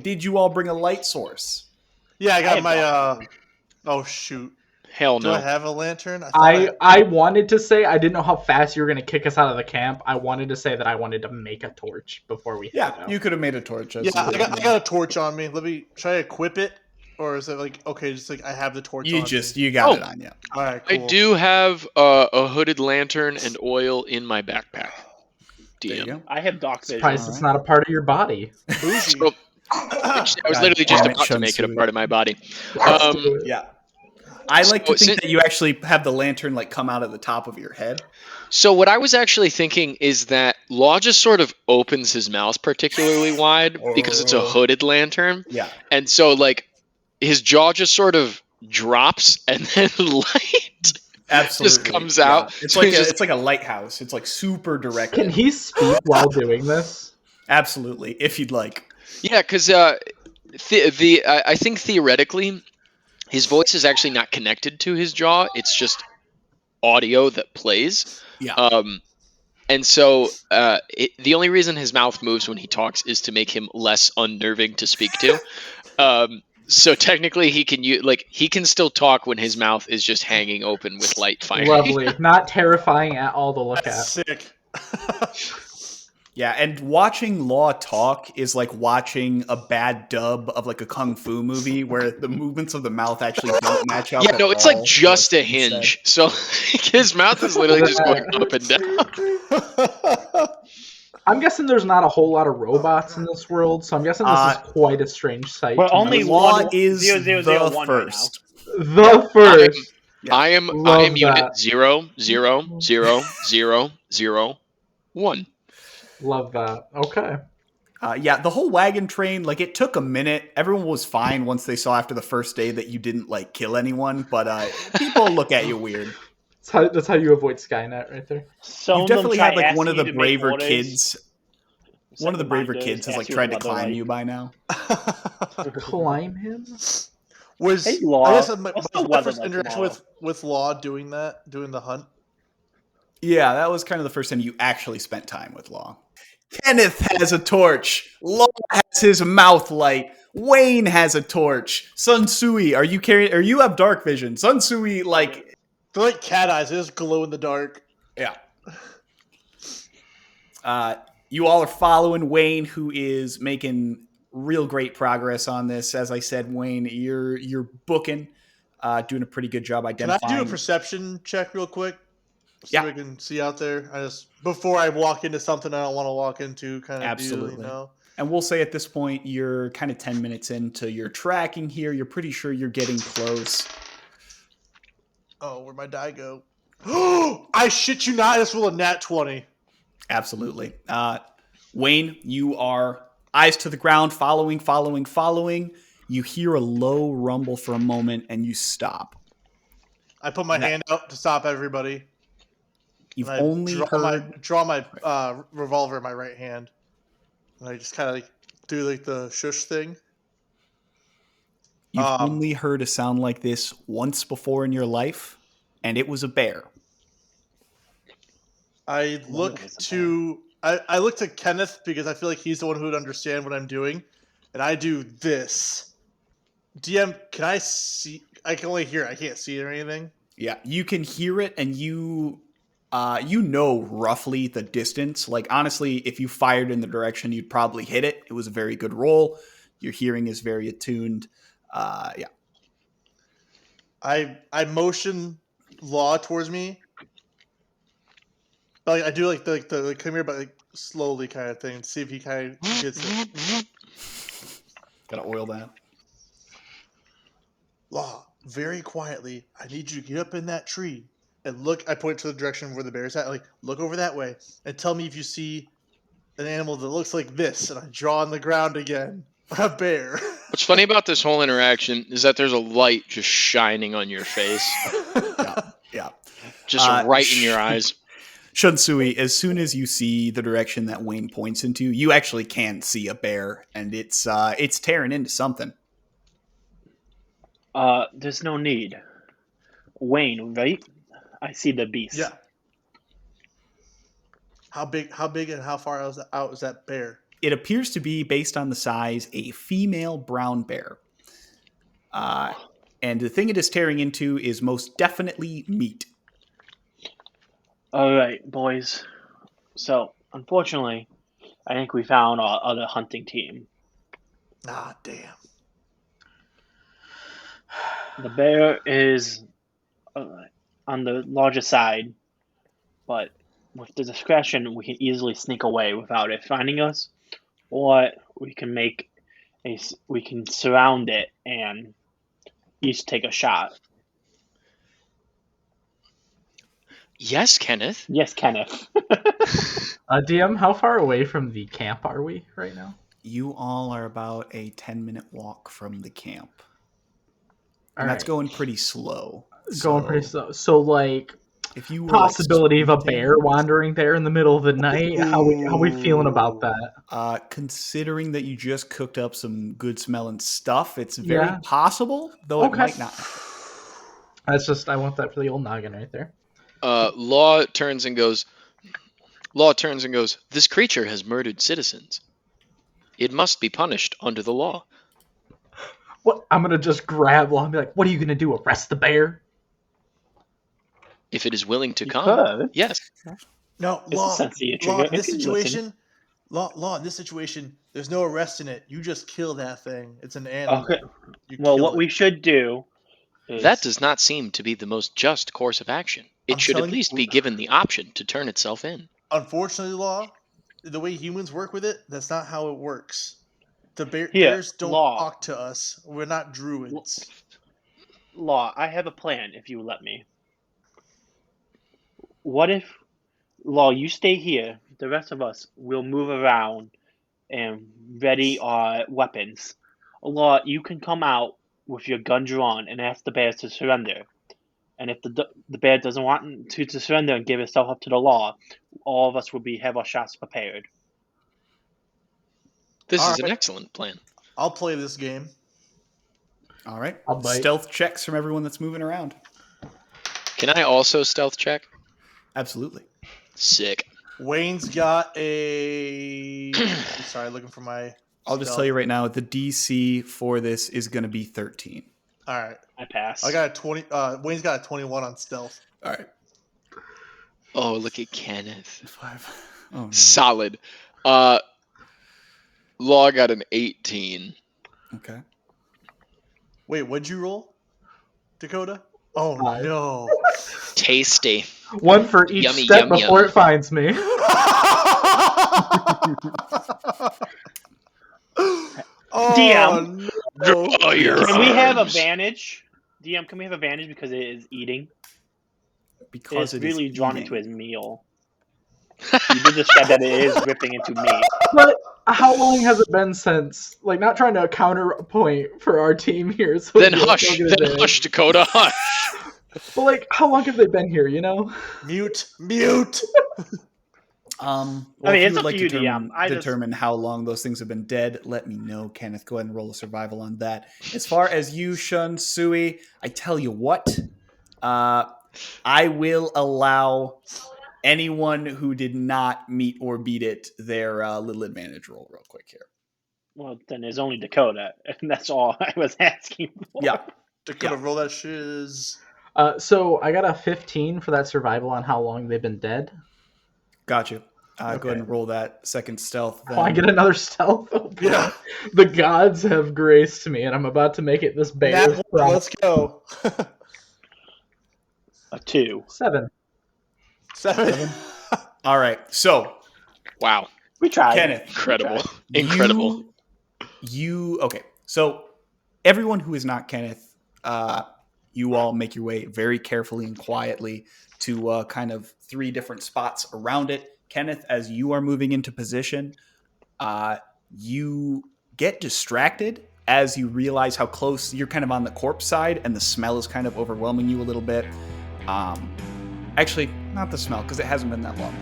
Did you all bring a light source? Yeah, I got my... Oh, shoot. Hell no. Do I have a lantern? I wanted to say, I didn't know how fast you were going to kick us out of the camp. I wanted to say that I wanted to make a torch before we head out. You could have made a torch. Yeah, I got a torch on me. Let me try to equip it. Or is it like, okay, just like I have the torch on me? You got it on you. All right, cool. I do have a hooded lantern and oil in my backpack. There you DM. go. I have dark vision. Surprised it's not a part of your body. So, I was literally just about to make it a part of my body. Yeah. I like to think that you actually have the lantern like come out of the top of your head. So what I was actually thinking is that Law just sort of opens his mouth particularly wide because it's a hooded lantern. Yeah. And so like his jaw just sort of drops and then light Absolutely just comes out. It's like it's like a lighthouse. It's like super direct. Can he speak while doing this? Absolutely, if you'd like. Yeah, because I think theoretically his voice is actually not connected to his jaw. It's just audio that plays. Yeah. And so the only reason his mouth moves when he talks is to make him less unnerving to speak to. So technically he can still talk when his mouth is just hanging open with light firing. Lovely. Not terrifying at all to look That's at. sick. Yeah, and watching Law talk is like watching a bad dub of like a kung fu movie where the movements of the mouth actually don't match up. Yeah, no, it's like just a hinge. So his mouth is literally just going up and down. I'm guessing there's not a whole lot of robots in this world, so I'm guessing this is quite a strange sight. Well, only Law is 0001 the right first. The first. I am unit 0000001. Love that. Okay. Yeah, the whole wagon train, like, it took a minute. Everyone was fine once they saw after the first day that you didn't, like, kill anyone, but people look at you weird. That's how you avoid Skynet right there. You've Some of them definitely try had, like, one asking of you the to make braver orders. kids. One of the braver kids has, like, tried to climb you by now. Climb him? Hey, Law, I guess my what's the my weather first like interaction tomorrow? with Law doing the hunt. Yeah, that was kind of the first time you actually spent time with Law. Kenneth has a torch. Law has his mouth light. Wayne has a torch. Shunsui, are you have dark vision? Shunsui, like, They're like cat eyes. They just glow in the dark. yeah. You all are following Wayne, who is making real great progress on this. As I said, Wayne, you're booking, doing a pretty good job Can I identifying. do a perception check real quick? See Yeah. what I can see out there. Before I walk into something I don't want to walk into, kind of Absolutely. deal, you know. And we'll say at this point, you're kind of 10 minutes into your tracking here. You're pretty sure you're getting close. Oh, where'd my die go? I shit you not. This will a nat 20. Absolutely. Wayne, you are eyes to the ground, following. You hear a low rumble for a moment, and you stop. I put my hand out to stop everybody. You've and I only draw my revolver in my right hand, and I just kind of like do like the shush thing. You've only heard a sound like this once before in your life, and it was a bear. I look to Kenneth because I feel like he's the one who would understand what I'm doing, and I do this. DM, can I see? I can only hear it. I can't see it or anything. Yeah, you can hear it, and you know roughly the distance. Like, honestly, if you fired in the direction, you'd probably hit it. It was a very good roll. Your hearing is very attuned. Yeah. I motion Law towards me. Like I do like the come here, but like slowly kind of thing. See if he kind of gets it. Gotta oil that. Law, very quietly, I need you to get up in that tree and look. I point to the direction where the bear's at. Like, look over that way and tell me if you see an animal that looks like this. And I draw on the ground again. A bear. What's funny about this whole interaction is that there's a light just shining on your face. Yeah. Just right in your eyes. Shunsui, as soon as you see the direction that Wayne points into, you actually can see a bear, and it's tearing into something. There's no need. Wayne, right? I see the beast. Yeah. How big and how far out is that bear? It appears to be, based on the size, a female brown bear. And the thing it is tearing into is most definitely meat. All right, boys. So, unfortunately, I think we found our other hunting team. Ah, damn. The bear is on the larger side, but with the discretion, we can easily sneak away without it finding us, or we can surround it and each take a shot. Yes, Kenneth. Yes, Kenneth. DM, how far away from the camp are we right now? You all are about a 10-minute walk from the camp. And All that's right. going pretty slow. Going pretty slow. So, like, if you were, possibility of a bear wandering there in the middle of the night. How we feeling about that? Considering that you just cooked up some good smelling stuff, it's very possible, though it might not. That's just, I want that for the old noggin right there. Law turns and goes, this creature has murdered citizens. It must be punished under the law. What? I'm going to just grab Law and be like, what are you going to do, arrest the bear? If it is willing to come, yes. No, Law, in this situation, Law, in this situation, there's no arrest in it. You just kill that thing. It's an animal. Okay. Well, what we should do is... That does not seem to be the most just course of action. It should at least be given the option to turn itself in. Unfortunately, Law, the way humans work with it, that's not how it works. The bears don't talk to us. We're not druids. Law, I have a plan, if you let me. What if, Law, you stay here, the rest of us will move around and ready weapons. Law, you can come out with your gun drawn and ask the bears to surrender. And if the bear doesn't want to surrender and give itself up to the law, all of us will have our shots prepared. This All is an right. excellent plan. I'll play this game. All right. I'll bite. Stealth checks from everyone that's moving around. Can I also stealth check? Absolutely. Sick. Wayne's got a. Sorry, looking for my. I'll just stealth. tell you right now, the DC for this is going to be 13. All right. I pass. I got a 20. Wayne's got a 21 on stealth. All right. Oh, look at Kenneth. 5. Oh, no. Solid. Law got an 18. Okay. Wait, what'd you roll, Dakota? Oh 5. no. Tasty. One for each Yummy, step yum, before yum. it finds me. DM. No. Oh, your Can we have arms. advantage? DM, can we have advantage because it is eating? Because It's it is really drawn eating. into his meal. You did describe that it is ripping into meat. But how long has it been since, like, not trying to counterpoint for our team here? So Then we don't hush. get Then advantage. hush, Dakota. Hush. But, like, how long have they been here, you know? Mute. Well, I mean, if it's you up would to like you, to DM. determine how long those things have been dead, let me know, Kenneth. Go ahead and roll a survival on that. As far as you, Shun, Sui, I tell you what, I will allow anyone who did not meet or beat it their little advantage roll real quick here. Well, then there's only Dakota, and that's all I was asking for. Yeah. Dakota, roll that shiz. So I got a 15 for that survival on how long they've been dead. Gotcha. Go Okay. ahead and roll that second stealth. Then. Oh, I get another stealth? Oh, boy. Yeah. The gods have graced me, and I'm about to make it this bear. Nat one, let's go. A 2. 7. 7. All right. So, Wow. We tried. Kenneth. Incredible. We Incredible. Okay. So, everyone who is not Kenneth, you all make your way very carefully and quietly to kind of 3 different spots around it. Kenneth, as you are moving into position, you get distracted as you realize how close you're kind of on the corpse side, and the smell is kind of overwhelming you a little bit. Actually, not the smell, because it hasn't been that long.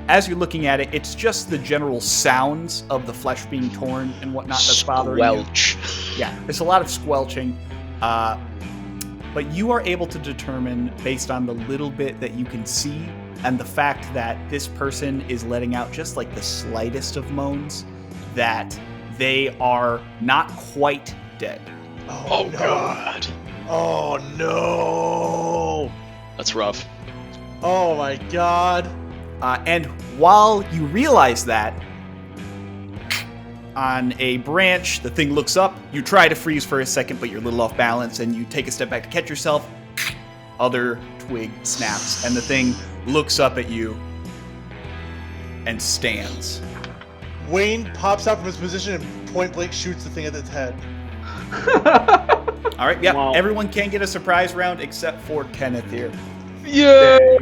As you're looking at it, it's just the general sounds of the flesh being torn and whatnot that's bothering you. Squelch. Yeah, there's a lot of squelching. But you are able to determine, based on the little bit that you can see, and the fact that this person is letting out just like the slightest of moans, that they are not quite dead. Oh, no. God. Oh no. That's rough. Oh my god. And while you realize that, on a branch, the thing looks up. You try to freeze for a second, but you're a little off balance, and you take a step back to catch yourself. Other twig snaps, and the thing looks up at you and stands. Wayne pops out from his position and point blank shoots the thing at its head. All right, yeah, Wow. everyone can get a surprise round except for Kenneth here. Yay!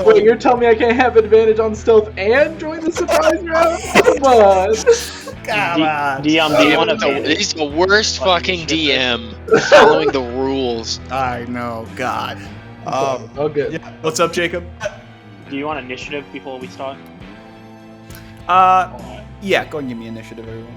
Wait, you're telling me I can't have advantage on stealth and join the surprise round? Come on. Come on. DM, do you want to He's the worst Fucking fucking DM following the rules. I know, God. Oh, good. Yeah. What's up, Jacob? Do you want initiative before we start? Yeah, go ahead and give me initiative, everyone.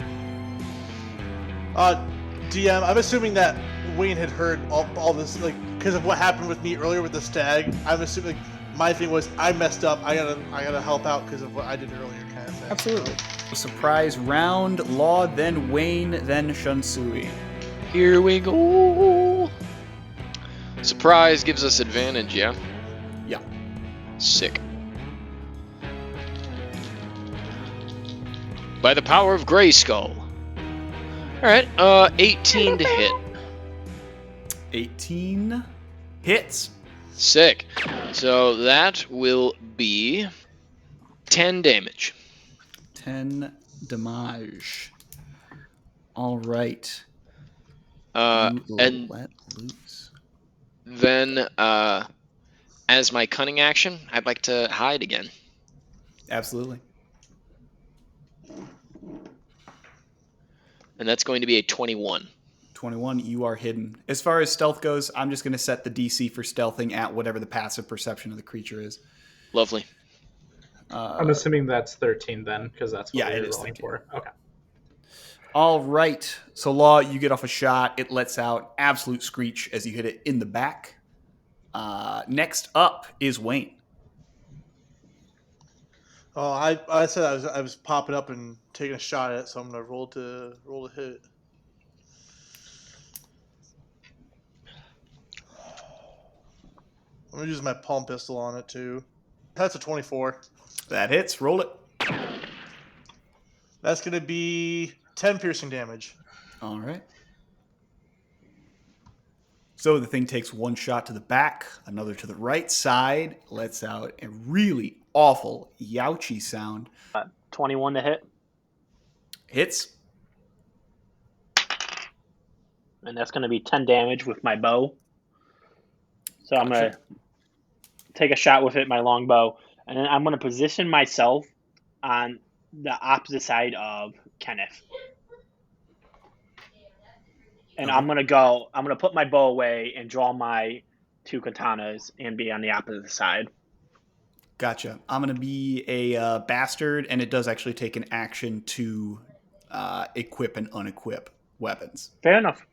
DM, I'm assuming that Wayne had heard all this, like, because of what happened with me earlier with the stag. I'm assuming, like, my thing was I messed up. I gotta help out because of what I did earlier, kind of thing. Absolutely. Surprise round, Law, then Wayne, then Shunsui. Here we go. Surprise gives us advantage, yeah? Yeah. Sick. By the power of Grayskull. Alright, 18 to hit. 18 hits. Sick. So that will be 10 damage. 10 damage. All right. And Let loose. then, as my cunning action, I'd like to hide again. Absolutely. and that's going to be a 21. 21, you are hidden. As far as stealth goes, I'm just going to set the DC for stealthing at whatever the passive perception of the creature is. Lovely. I'm assuming that's 13 then, because that's what Yeah, it we're is rolling 13. for. Okay. All right. So, Law, you get off a shot. It lets out absolute screech as you hit it in the back. Next up is Wayne. Oh, I said I was popping up and taking a shot at it, so I'm gonna roll to hit. I'm gonna use my palm pistol on it too. That's a 24. That hits. Roll it. That's gonna be 10 piercing damage. All right. So the thing takes one shot to the back, another to the right side, lets out a really awful youchy sound. 21 to hit, Hits. and that's going to be 10 damage with my bow. So I'm going to take a shot with it, my long bow, and then I'm going to position myself on the opposite side of Kenneth. And I'm going to put my bow away and draw my 2 katanas and be on the opposite side. Gotcha. I'm going to be a bastard, and it does actually take an action to equip and unequip weapons. Fair enough.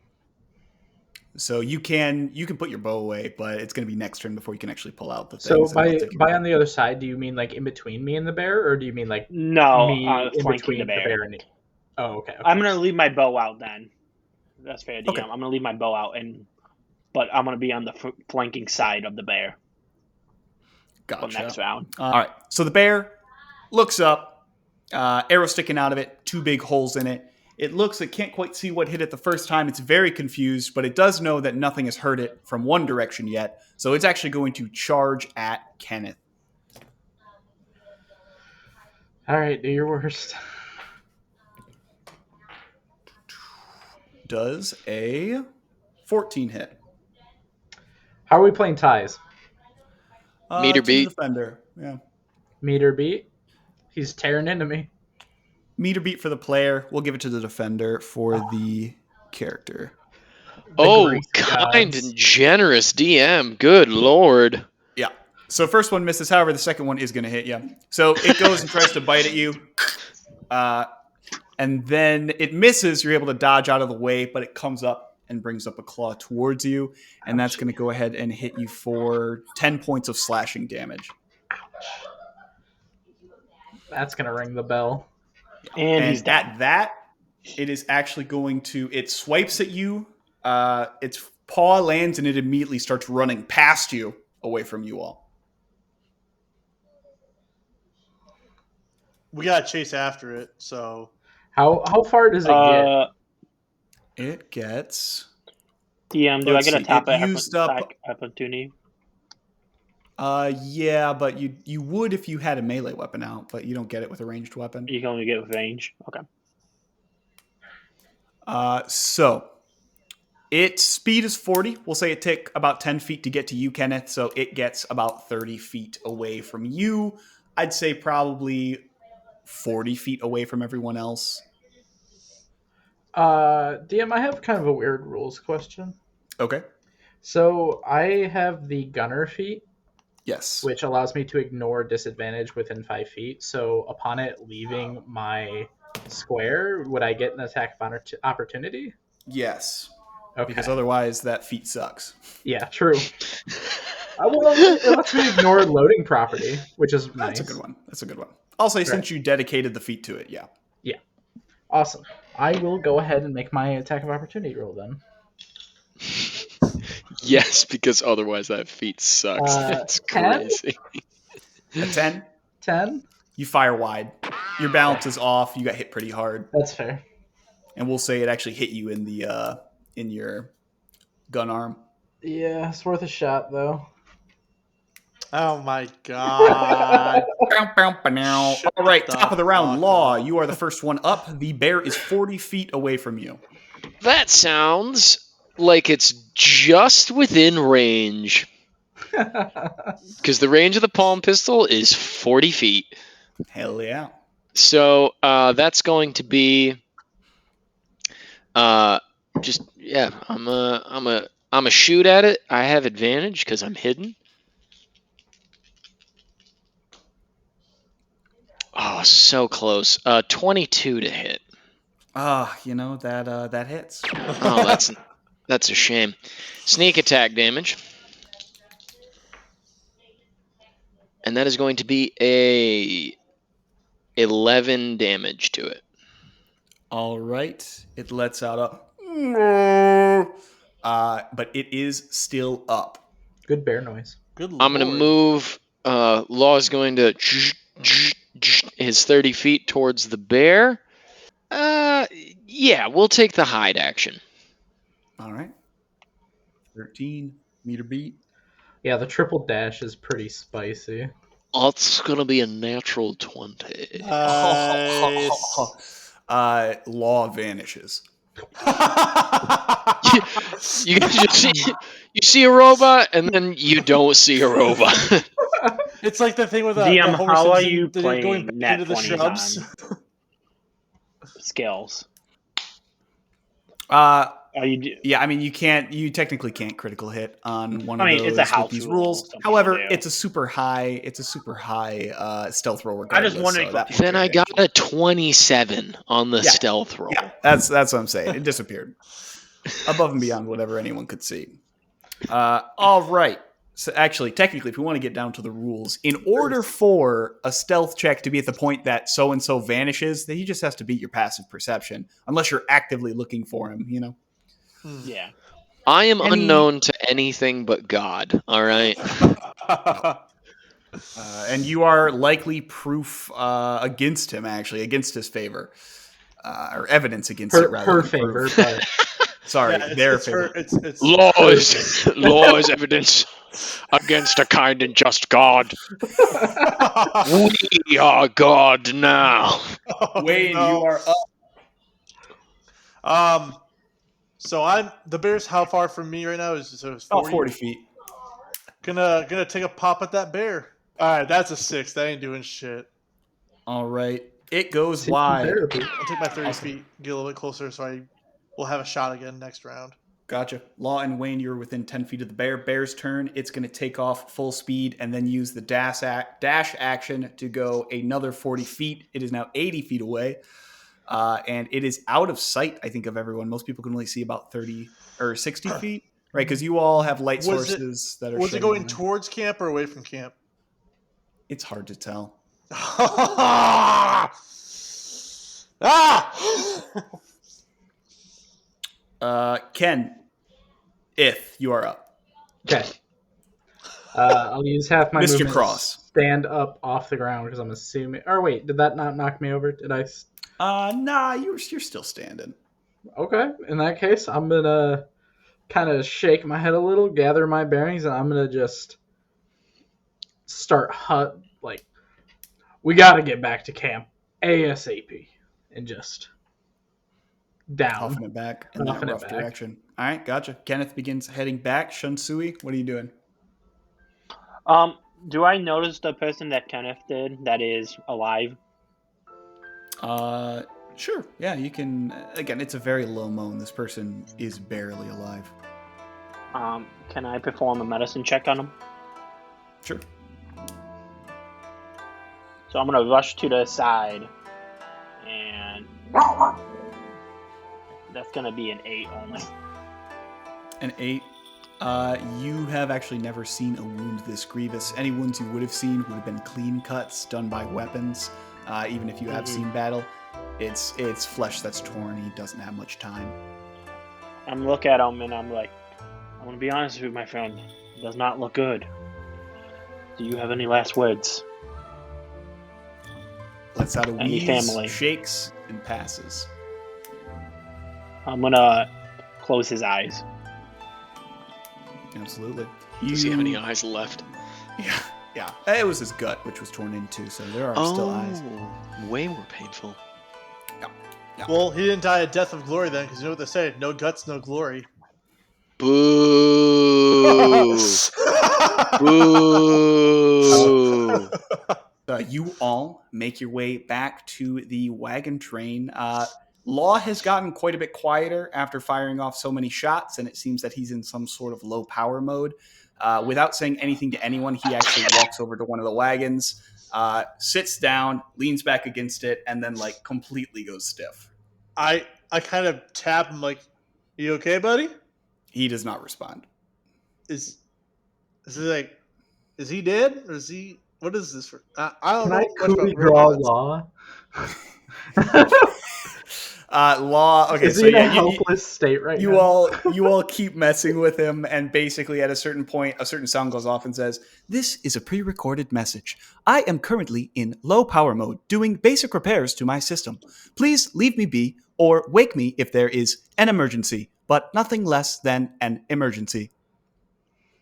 So you can put your bow away, but it's going to be next turn before you can actually pull out the So things. by on the other side, do you mean like in between me and the bear, or do you mean like No, me in flanking between the bear. and Oh, okay. I'm going to leave my bow out then. That's fair, DM. Okay. I'm going to leave my bow out, but I'm going to be on the flanking side of the bear for Gotcha. next round. All right. So the bear looks up, arrow sticking out of it, 2 big holes in it. It looks, it can't quite see what hit it the first time. It's very confused, but it does know that nothing has hurt it from one direction yet. So it's actually going to charge at Kenneth. All right, do your worst. Does a 14 hit. How are we playing ties? Meter to the beat. defender. Yeah. Meter beat? He's tearing into me. Meter beat for the player. We'll give it to the defender for the character. Oh, greasy kind gods. and generous DM. Good lord. Yeah. So first one misses. However, the second one is going to hit you. So it goes and tries to bite at you. And then it misses. You're able to dodge out of the way, but it comes up and brings up a claw towards you. And that's going to go ahead and hit you for 10 points of slashing damage. That's going to ring the bell. And he's And dead. at that, it is actually going to, it swipes at you. Its paw lands and it immediately starts running past you away from you all. We gotta chase after it, so How far does it get? It gets... DM, do Let's I get a see, top it used up- opportunity? Yeah, but you would if you had a melee weapon out, but you don't get it with a ranged weapon. You can only get with range. Okay. So its speed is 40. We'll say it took about 10 feet to get to you, Kenneth. So it gets about 30 feet away from you. I'd say probably 40 feet away from everyone else. DM, I have kind of a weird rules question. Okay. So I have the gunner feat, Yes. which allows me to ignore disadvantage within 5 feet. So upon it leaving my square, would I get an attack of opportunity? Yes. Okay. Because otherwise that feat sucks. Yeah, true. Well, it lets me ignore loading property, which is nice. That's a good one. That's a good one. I'll say since you dedicated the feat to it, yeah. Yeah. Awesome. I will go ahead and make my attack of opportunity roll then. Yes, because otherwise that feat sucks. That's 10? crazy. A 10, 10? you fire wide. Your balance is off. You got hit pretty hard. That's fair. And we'll say it actually hit you in the in your gun arm. Yeah, it's worth a shot, though. oh my god. All right, top of the round. fuck Law, up. you are the first one up. The bear is 40 feet away from you. That sounds like it's just within range. Because the range of the palm pistol is 40 feet. Hell yeah. So that's going to be I'm a shoot at it. I have advantage because I'm hidden. Oh, so close. 22 to hit. That hits. Oh, that's a shame. Sneak attack damage. And that is going to be a 11 damage to it. All right. It lets out a but it is still up. Good bear noise. Good I'm going to lord. move. Law is going to his 30 feet towards the bear. Yeah, we'll take the hide action. All right. 13 meter beat. Yeah, the triple dash is pretty spicy. It's going to be a natural 20. Nice. Law vanishes. You see a robot, and then you don't see a robot. It's like the thing with DM, Homer how are Simpson you going playing back nat into the 20s shrubs. on skills? Yeah, I mean, you technically can't critical hit on one of those it's a house with these rule, rules. some However, people do. it's a super high stealth roll I regardless. just wondering so if that people Then won't I be got an issue. a 27 on the Yeah. stealth roll. Yeah, that's what I'm saying. It disappeared. Above and beyond whatever anyone could see. All right. So actually, technically, if we want to get down to the rules, in order for a stealth check to be at the point that so-and-so vanishes, then he just has to beat your passive perception, unless you're actively looking for him, Yeah. I am unknown to anything but God, all right? And you are likely proof against him, actually, against his favor. Or evidence against it, rather. Her than favor, proof. but Sorry, their it's favor. Law is evidence against a kind and just God. We are God now. Wayne, no. you are up. So the bear's how far from me right now? It's 40? 40 feet. Gonna take a pop at that bear. All right, that's a 6. That ain't doing shit. All right. It goes see wide. therapy. I'll take my 30 Awesome. feet, get a little bit closer, so I will have a shot again next round. Gotcha. Law and Wayne, you're within 10 feet of the bear. Bear's turn. It's going to take off full speed and then use the dash action to go another 40 feet. It is now 80 feet away. And it is out of sight, I think, of everyone. Most people can only see about 30 or 60 feet, right? Because you all have light sources that are Was it shining going on. towards camp or away from camp? It's hard to tell. Ah! Ken, if you are up. Okay. I'll use half my Mr. movement. Cross. Stand up off the ground because I'm assuming. Or wait, did that not knock me over? Did I? Nah, you're still standing. Okay. In that case, I'm gonna kind of shake my head a little, gather my bearings, and I'm gonna just start we gotta get back to camp ASAP, and just down. Huffing it back in that Huffing it rough back. direction. All right, gotcha. Kenneth begins heading back. Shunsui, what are you doing? Do I notice the person that Kenneth did that is alive? Sure. Yeah, you can. Again, it's a very low moan. This person is barely alive. Can I perform a medicine check on him? Sure. So I'm gonna rush to the side, and that's gonna be an 8 only. An 8. You have actually never seen a wound this grievous. Any wounds you would have seen would have been clean cuts done by weapons. Even if you have seen battle, it's flesh that's torn. He doesn't have much time. I'm looking at him and I'm like, I want to be honest with you, my friend. It does not look good. Do you have any last words? Lets out a Any wheeze, family? shakes, and passes. I'm gonna close his eyes. Absolutely. Does he have any eyes left? Yeah. It was his gut, which was torn into, so there are still eyes. Way more painful. Yeah. Well, he didn't die a death of glory then, because you know what they say: no guts, no glory. Boo! Boo! You all make your way back to the wagon train. Law has gotten quite a bit quieter after firing off so many shots, and it seems that he's in some sort of low power mode. Without saying anything to anyone, he actually walks over to one of the wagons, sits down, leans back against it, and then like completely goes stiff. I kind of tap him like, "You okay, buddy?" He does not respond. Is he like, is he dead or is he? What is this for? I don't Can know I much about coup de grace robots. Law? Law. Okay, Is so he in a yeah, helpless state right you now? all keep messing with him, and basically at a certain point, a certain sound goes off and says, "This is a pre-recorded message. I am currently in low power mode, doing basic repairs to my system. Please leave me be or wake me if there is an emergency, but nothing less than an emergency."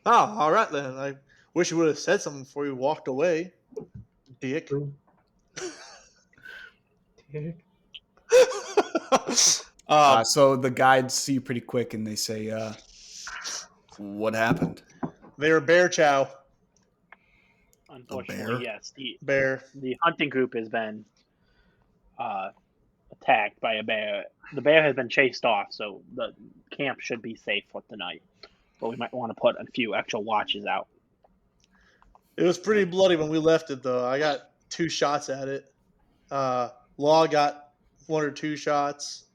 Oh, all right then. I wish you would have said something before you walked away, dick. So the guides see you pretty quick, and they say, "What happened?" They were bear chow. Unfortunately, bear? yes. Bear. The hunting group has been attacked by a bear. The bear has been chased off, so the camp should be safe for tonight. But we might want to put a few extra watches out. It was pretty bloody when we left it, though. I got 2 shots at it. Law got 1 or 2 shots.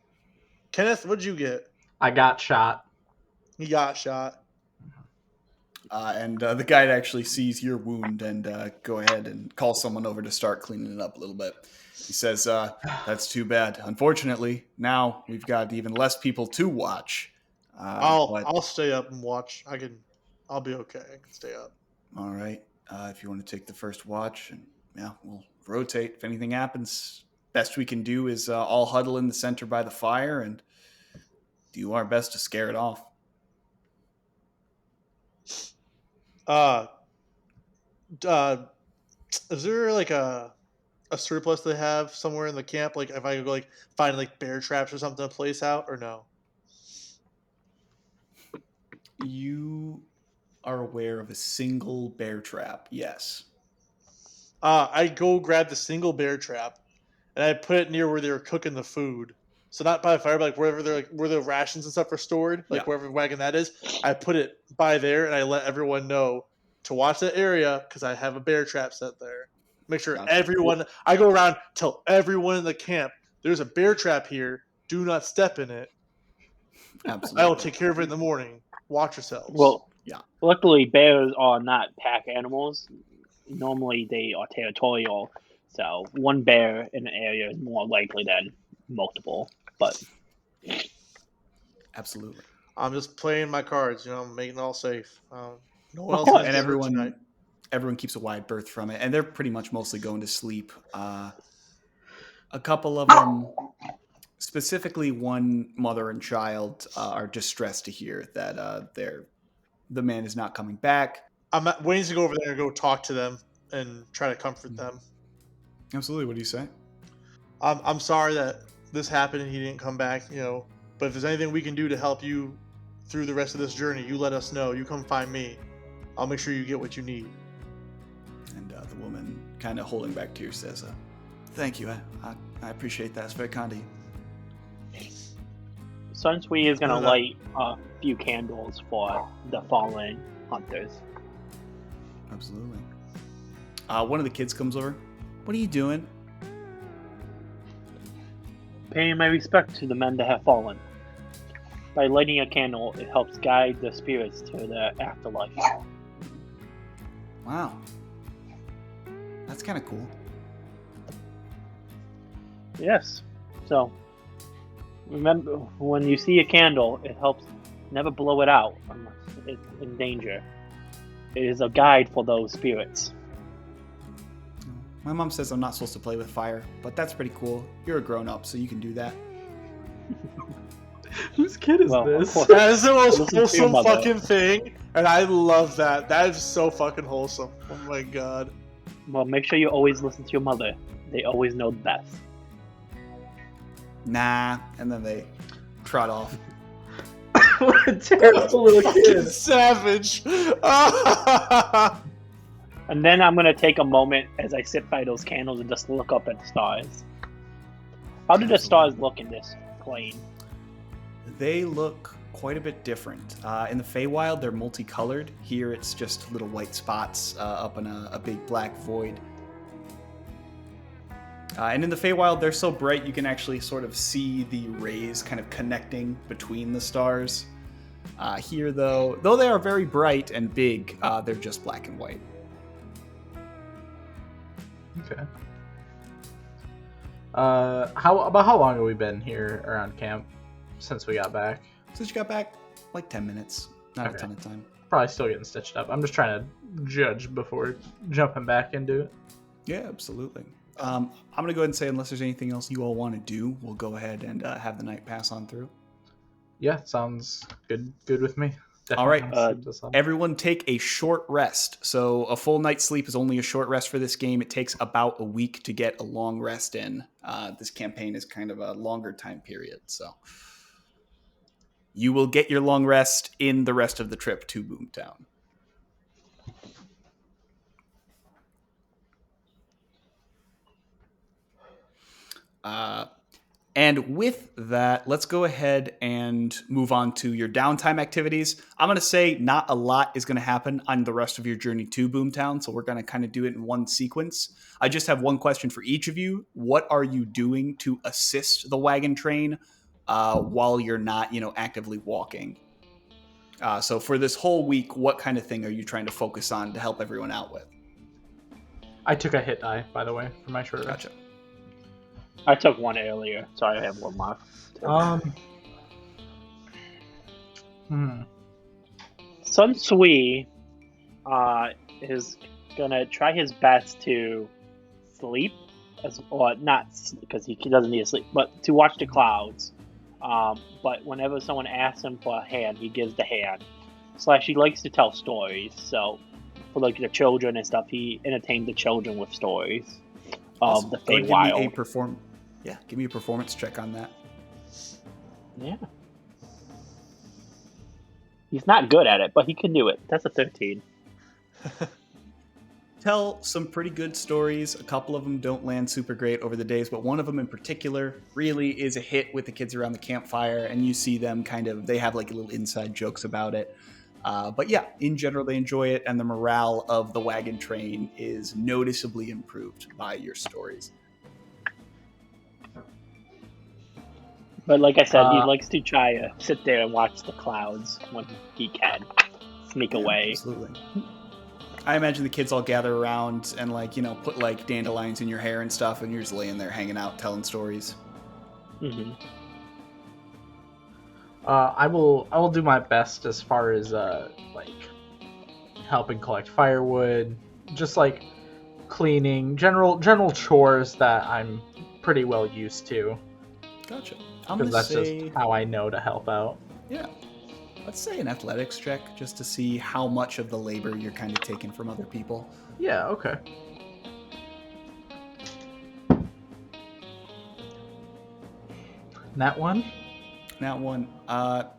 Kenneth, what'd you get? I got shot. He got shot. And the guide actually sees your wound and go ahead and call someone over to start cleaning it up a little bit. He says, "That's too bad. Unfortunately, now we've got even less people to watch." I'll stay up and watch. I'll be okay. I can stay up. All right. If you want to take the first watch, and yeah, we'll rotate. If anything happens, best we can do is all huddle in the center by the fire and do our best to scare it off. Is there like a surplus they have somewhere in the camp? Like if I could go like find like bear traps or something to place out, or no? You are aware of a single bear trap, yes. I go grab the single bear trap, and I put it near where they were cooking the food. So not by the fire, but like wherever they're like where the rations and stuff are stored, like wherever wagon that is. I put it by there, and I let everyone know to watch that area because I have a bear trap set there. Make sure everyone. I go around, tell everyone in the camp there's a bear trap here. Do not step in it. Absolutely. I will take care of it in the morning. Watch yourselves. Well, yeah. Luckily, bears are not pack animals. Normally, they are territorial. So one bear in an area is more likely than multiple. But absolutely, I'm just playing my cards. I'm making it all safe. No one else. And everyone keeps a wide berth from it, and they're pretty much mostly going to sleep. A couple of them, specifically one mother and child, are distressed to hear that the man is not coming back. I'm waiting to go over there and go talk to them and try to comfort them. Absolutely. What do you say? I'm sorry that this happened and he didn't come back, but if there's anything we can do to help you through the rest of this journey, you let us know. You come find me. I'll make sure you get what you need. And the woman, kind of holding back tears, says, "Thank you. I appreciate that. It's very kind of you." Shunsui is going to light a few candles for the fallen hunters. Absolutely. One of the kids comes over. "What are you doing?" Paying my respect to the men that have fallen. By lighting a candle, it helps guide the spirits to the afterlife. Wow. That's kind of cool. Yes. So, remember, when you see a candle, it helps never blow it out unless it's in danger. It is a guide for those spirits. My mom says I'm not supposed to play with fire, but that's pretty cool. You're a grown-up, so you can do that. Whose kid is this? That is the most wholesome fucking thing, and I love that. That is so fucking wholesome. Oh my god. Well, make sure you always listen to your mother. They always know the best. Nah, and then they trot off. What a terrible little kid. Savage. And then I'm going to take a moment as I sit by those candles and just look up at the stars. How do the stars look in this plain? They look quite a bit different. In the Feywild, they're multicolored. Here, it's just little white spots up in a big black void. And in the Feywild, they're so bright you can actually sort of see the rays kind of connecting between the stars. Here, though they are very bright and big, they're just black and white. Okay. How long have we been here around camp since we got back? Since you got back, like 10 minutes. Not a ton of time. Probably still getting stitched up. I'm just trying to judge before jumping back into it. Yeah, absolutely. I'm going to go ahead and say, unless there's anything else you all want to do, we'll go ahead and have the night pass on through. Yeah, sounds good with me. All right, Definitely. everyone take a short rest. So a full night's sleep is only a short rest for this game. It takes about a week to get a long rest in. This campaign is kind of a longer time period, so you will get your long rest in the rest of the trip to Boomtown. And with that, let's go ahead and move on to your downtime activities. I'm going to say not a lot is going to happen on the rest of your journey to Boomtown, so we're going to kind of do it in one sequence. I just have one question for each of you. What are you doing to assist the wagon train while you're not, actively walking? So for this whole week, what kind of thing are you trying to focus on to help everyone out with? I took a hit die, by the way, for my short rest. Gotcha. I took one earlier, so I have one left. Shunsui is gonna try his best to sleep, not because he doesn't need to sleep, but to watch the clouds. But whenever someone asks him for a hand, he gives the hand. / he likes to tell stories, so for like the children and stuff, he entertains the children with stories of the Feywild. Give me a performance check on that. Yeah. He's not good at it, but he can do it. That's a 13. Tell some pretty good stories. A couple of them don't land super great over the days, but one of them in particular really is a hit with the kids around the campfire, and you see them they have like little inside jokes about it. But yeah, in general, they enjoy it, and the morale of the wagon train is noticeably improved by your stories. But like I said, he likes to try to sit there and watch the clouds when he can. Sneak away. Absolutely. I imagine the kids all gather around and put like dandelions in your hair and stuff, and you're just laying there hanging out, telling stories. Mm-hmm. I will do my best as far as helping collect firewood, just like cleaning, general chores that I'm pretty well used to. Gotcha. Because that's just how I know to help out. Yeah. Let's say an athletics check just to see how much of the labor you're kind of taking from other people. Yeah, okay. Nat one?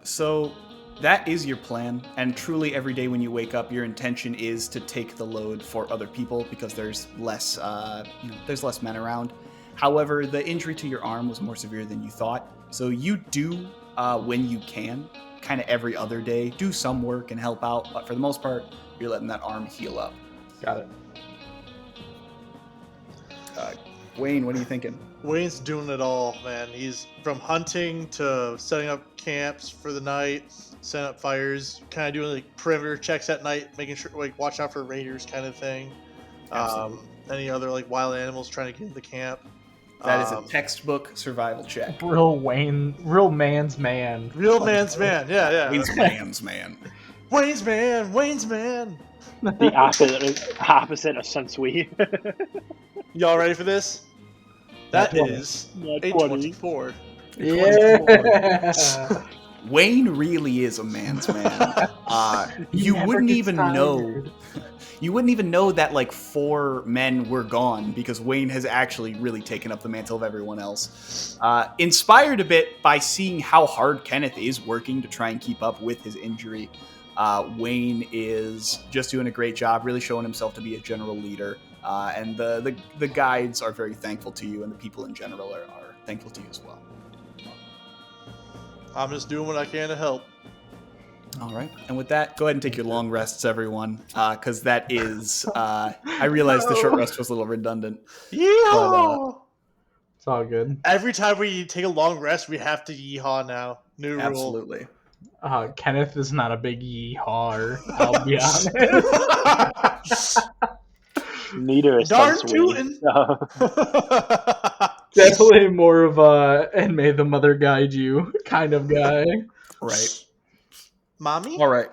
So that is your plan, and truly every day when you wake up, your intention is to take the load for other people because there's less men around. However, the injury to your arm was more severe than you thought, so you do, when you can, kind of every other day, do some work and help out, but for the most part, you're letting that arm heal up. Got it. Wayne, what are you thinking? Wayne's doing it all, man. He's from hunting to setting up camps for the night, setting up fires, kind of doing like perimeter checks at night, making sure watch out for raiders kind of thing. Any other wild animals trying to get into the camp. That is a textbook survival check. Real man's man. Real man's man, yeah. Wayne's man's man. Wayne's man. The opposite of Shunsui. Y'all ready for this? That is a 24. Yeah. Wayne really is a man's man. You wouldn't even know that 4 men were gone because Wayne has actually really taken up the mantle of everyone else. Inspired a bit by seeing how hard Kenneth is working to try and keep up with his injury, Wayne is just doing a great job, really showing himself to be a general leader. And the guides are very thankful to you, and the people in general are thankful to you as well. I'm just doing what I can to help. All right. And with that, go ahead and take your long rests, everyone, because that is. I realized the short rest was a little redundant. Yeehaw! It's all good. Every time we take a long rest, we have to yeehaw now. New rule. Absolutely. Kenneth is not a big yeehaw. I'll be honest. Neither is Darn Shunsui. tootin'. Definitely more of a and may the mother guide you kind of guy. Right. Mommy? All right.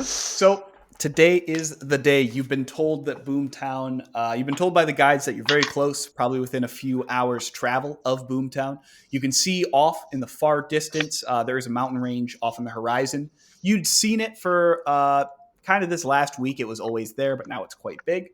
So today is the day. You've been told that Boomtown, you've been told by the guides that you're very close, probably within a few hours travel of Boomtown. You can see off in the far distance, there is a mountain range off on the horizon. You'd seen it for kind of this last week. It was always there, but now it's quite big.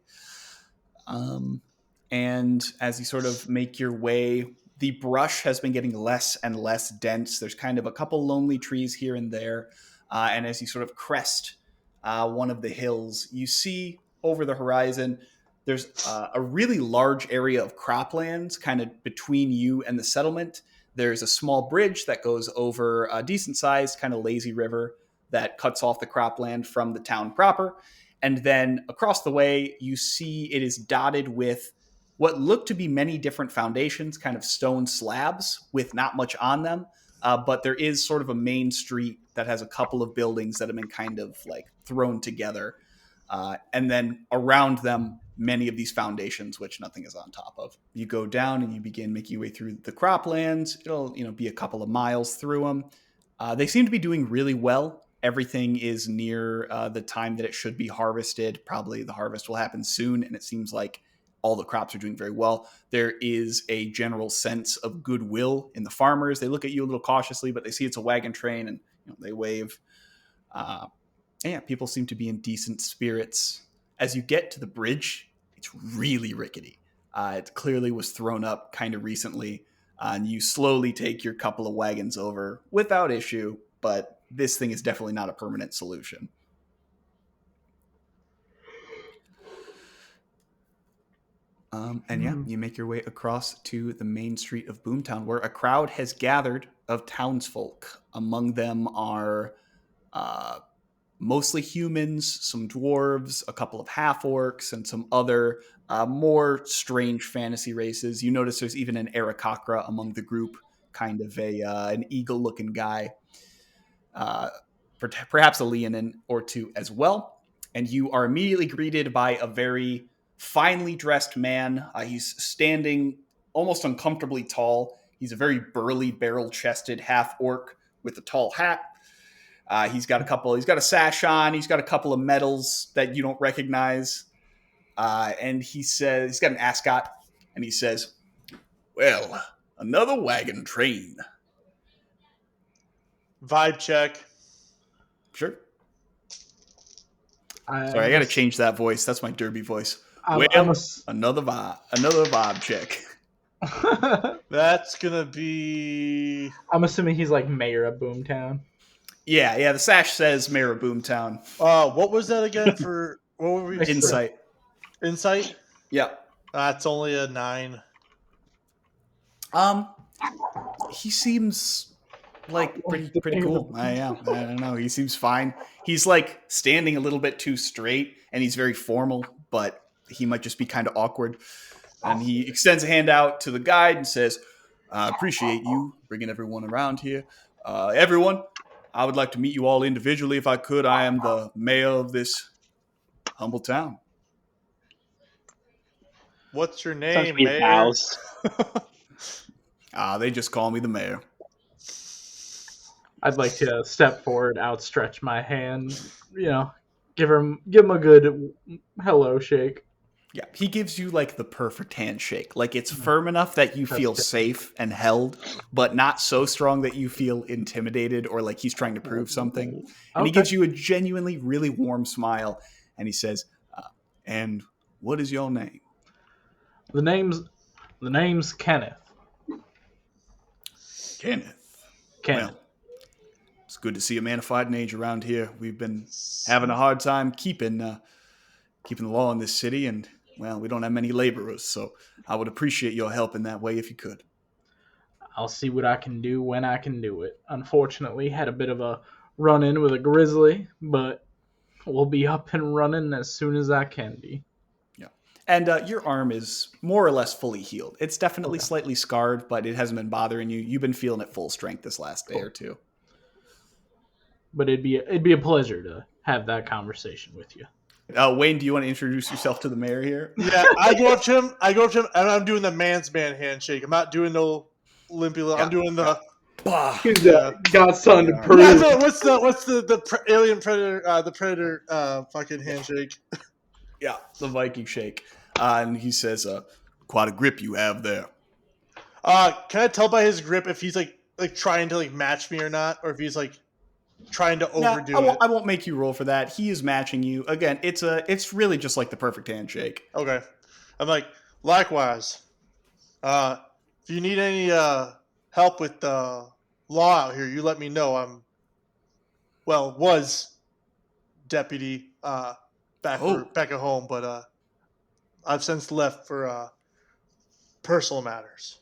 And as you sort of make your way, the brush has been getting less and less dense. There's kind of a couple lonely trees here and there. And as you sort of crest one of the hills, you see over the horizon, there's a really large area of croplands kind of between you and the settlement. There's a small bridge that goes over a decent-sized kind of lazy river that cuts off the cropland from the town proper. And then across the way, you see it is dotted with what look to be many different foundations, kind of stone slabs with not much on them. But there is sort of a main street that has a couple of buildings that have been kind of like thrown together. And then around them, many of these foundations, which nothing is on top of. You go down and you begin making your way through the croplands. It'll, be a couple of miles through them. They seem to be doing really well. Everything is near the time that it should be harvested. Probably the harvest will happen soon, and it seems like all the crops are doing very well. There is a general sense of goodwill in the farmers. They look at you a little cautiously, but they see it's a wagon train, and they wave. People seem to be in decent spirits. As you get to the bridge, it's really rickety. It clearly was thrown up kind of recently, and you slowly take your couple of wagons over without issue, but this thing is definitely not a permanent solution. You make your way across to the main street of Boomtown, where a crowd has gathered of townsfolk. Among them are mostly humans, some dwarves, a couple of half-orcs, and some other more strange fantasy races. You notice there's even an Aarakocra among the group, kind of an eagle-looking guy. Perhaps a Leonin or two as well. And you are immediately greeted by a very finely dressed man. He's standing almost uncomfortably tall. He's a very burly, barrel-chested half-orc with a tall hat. He's got a sash on. He's got a couple of medals that you don't recognize. And he says, he's got an ascot, and he says, "Well, another wagon train." Vibe check. Sure. Sorry, I got to change that voice. That's my derby voice. Another vibe check. That's gonna be. I'm assuming he's like mayor of Boomtown. Yeah. The sash says Mayor of Boomtown. What was that again? For what were we? Insight. Insight. Yeah. That's only a 9. He seems like pretty cool. I don't know. He seems fine. He's like standing a little bit too straight, and he's very formal, but he might just be kind of awkward. And he extends a hand out to the guide and says, "I appreciate you bringing everyone around here. Everyone, I would like to meet you all individually if I could. I am the mayor of this humble town." What's your name, Mayor? They just call me the mayor. I'd like to step forward, outstretch my hand, give him a good hello shake. Yeah, he gives you like the perfect handshake. Like it's firm enough that you feel safe and held, but not so strong that you feel intimidated or like he's trying to prove something. And he gives you a genuinely really warm smile, and he says, "And what is your name?" The name's Kenneth. Kenneth. Well, it's good to see a man of fighting age around here. We've been having a hard time keeping the law in this city, and well, we don't have many laborers, so I would appreciate your help in that way if you could. I'll see what I can do when I can do it. Unfortunately, had a bit of a run-in with a grizzly, but we'll be up and running as soon as I can be. Yeah. And your arm is more or less fully healed. It's definitely slightly scarred, but it hasn't been bothering you. You've been feeling at full strength this last day or two. But it'd be a pleasure to have that conversation with you. Wayne, do you want to introduce yourself to the mayor here? Yeah, I go up to him, and I'm doing the man's man handshake. I'm not doing no limpy. I'm doing the. He's Yeah. godson to Yeah, Peru. no, what's the alien predator the predator fucking handshake? Yeah, the Viking shake. And he says, quite a grip you have there. Can I tell by his grip if he's like trying to like match me or not, or if he's like trying to overdo it? I won't make you roll for that. He is matching you. Again, it's really just like the perfect handshake. Okay. I'm like, likewise. If you need any help with the law out here, you let me know. Was deputy back at home, but I've since left for personal matters.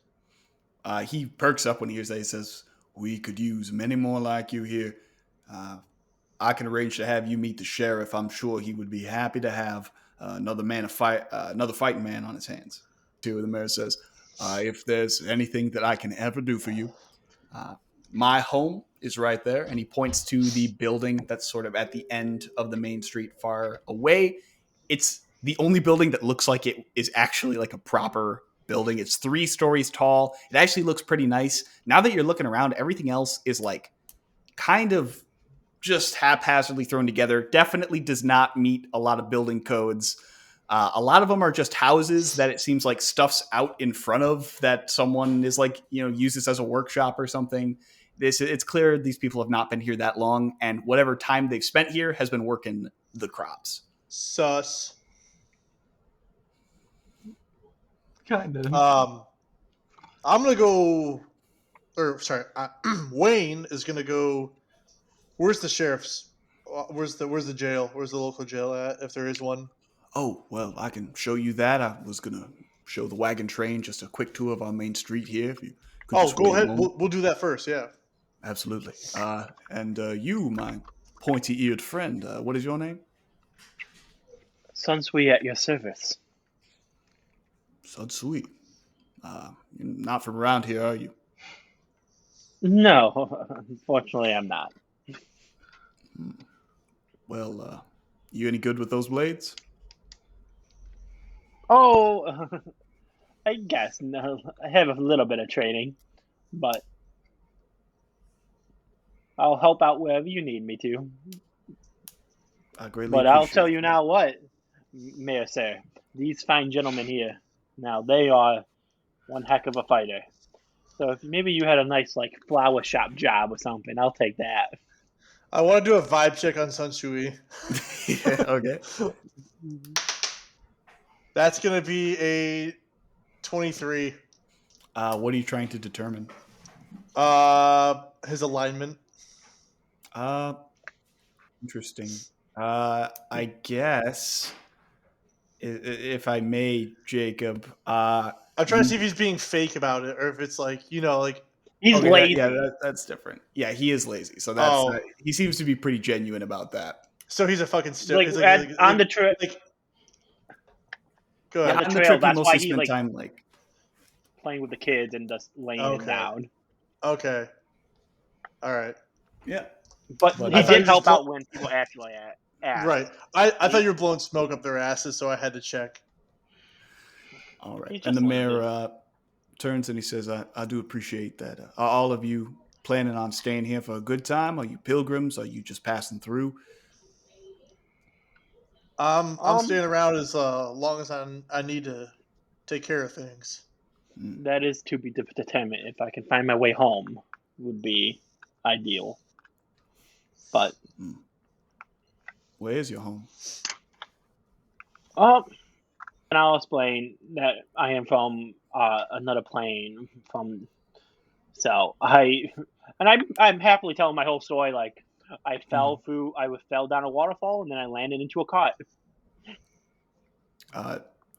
He perks up when he hears that. He says, we could use many more like you here. I can arrange to have you meet the sheriff. I'm sure he would be happy to have another fighting man on his hands. The mayor says, if there's anything that I can ever do for you, my home is right there. And he points to the building that's sort of at the end of the main street far away. It's the only building that looks like it is actually like a proper building. It's 3 stories tall. It actually looks pretty nice. Now that you're looking around, everything else is like kind of just haphazardly thrown together. Definitely does not meet a lot of building codes. A lot of them are just houses that it seems like stuff's out in front of that someone is like, uses as a workshop or something. It's clear these people have not been here that long, and whatever time they've spent here has been working the crops. Sus. Kind of. I'm gonna go. Or sorry, Wayne is gonna go. Where's the sheriff's? Where's the jail? Where's the local jail at, if there is one? Oh, well, I can show you that. I was gonna show the wagon train just a quick tour of our main street here. If you could just go wait a ahead. moment. We'll do that first. Yeah. Absolutely. And you, my pointy-eared friend, what is your name? Shunsui at your service. Shunsui. You're not from around here, are you? No, unfortunately, I'm not. Well, you any good with those blades? Oh, I guess no. I have a little bit of training, but I'll help out wherever you need me to. I greatly But I'll appreciate tell you that. now what, Mayor Sir, these fine gentlemen here, now they are one heck of a fighter. So if maybe you had a nice like flower shop job or something, I'll take that. I want to do a vibe check on Shunsui. Yeah, okay. That's gonna be a 23. What are you trying to determine? His alignment. Interesting. I guess, if I may, Jacob. I'm trying to see if he's being fake about it, or if it's like He's okay, lazy. that's different. Yeah, he is lazy, so that's he seems to be pretty genuine about that. So he's a fucking On the trip. Go On ahead. the On trail, trip, he that's why mostly he spent like time like. playing with the kids and just laying it down. Okay. All right. Yeah. But But he I thought you did help just out when people actually asked. Right. I thought you were blowing smoke up their asses, so I had to check. All right. He's And the just mayor turns and he says, I do appreciate that. Are all of you planning on staying here for a good time? Are you pilgrims? Are you just passing through? I'm staying around as long as I need to take care of things. That is to be determined. If I can find my way home, would be ideal. But Where is your home? and I'll explain that I am from another plane. I'm happily telling my whole story. Like I fell down a waterfall and then I landed into a cot.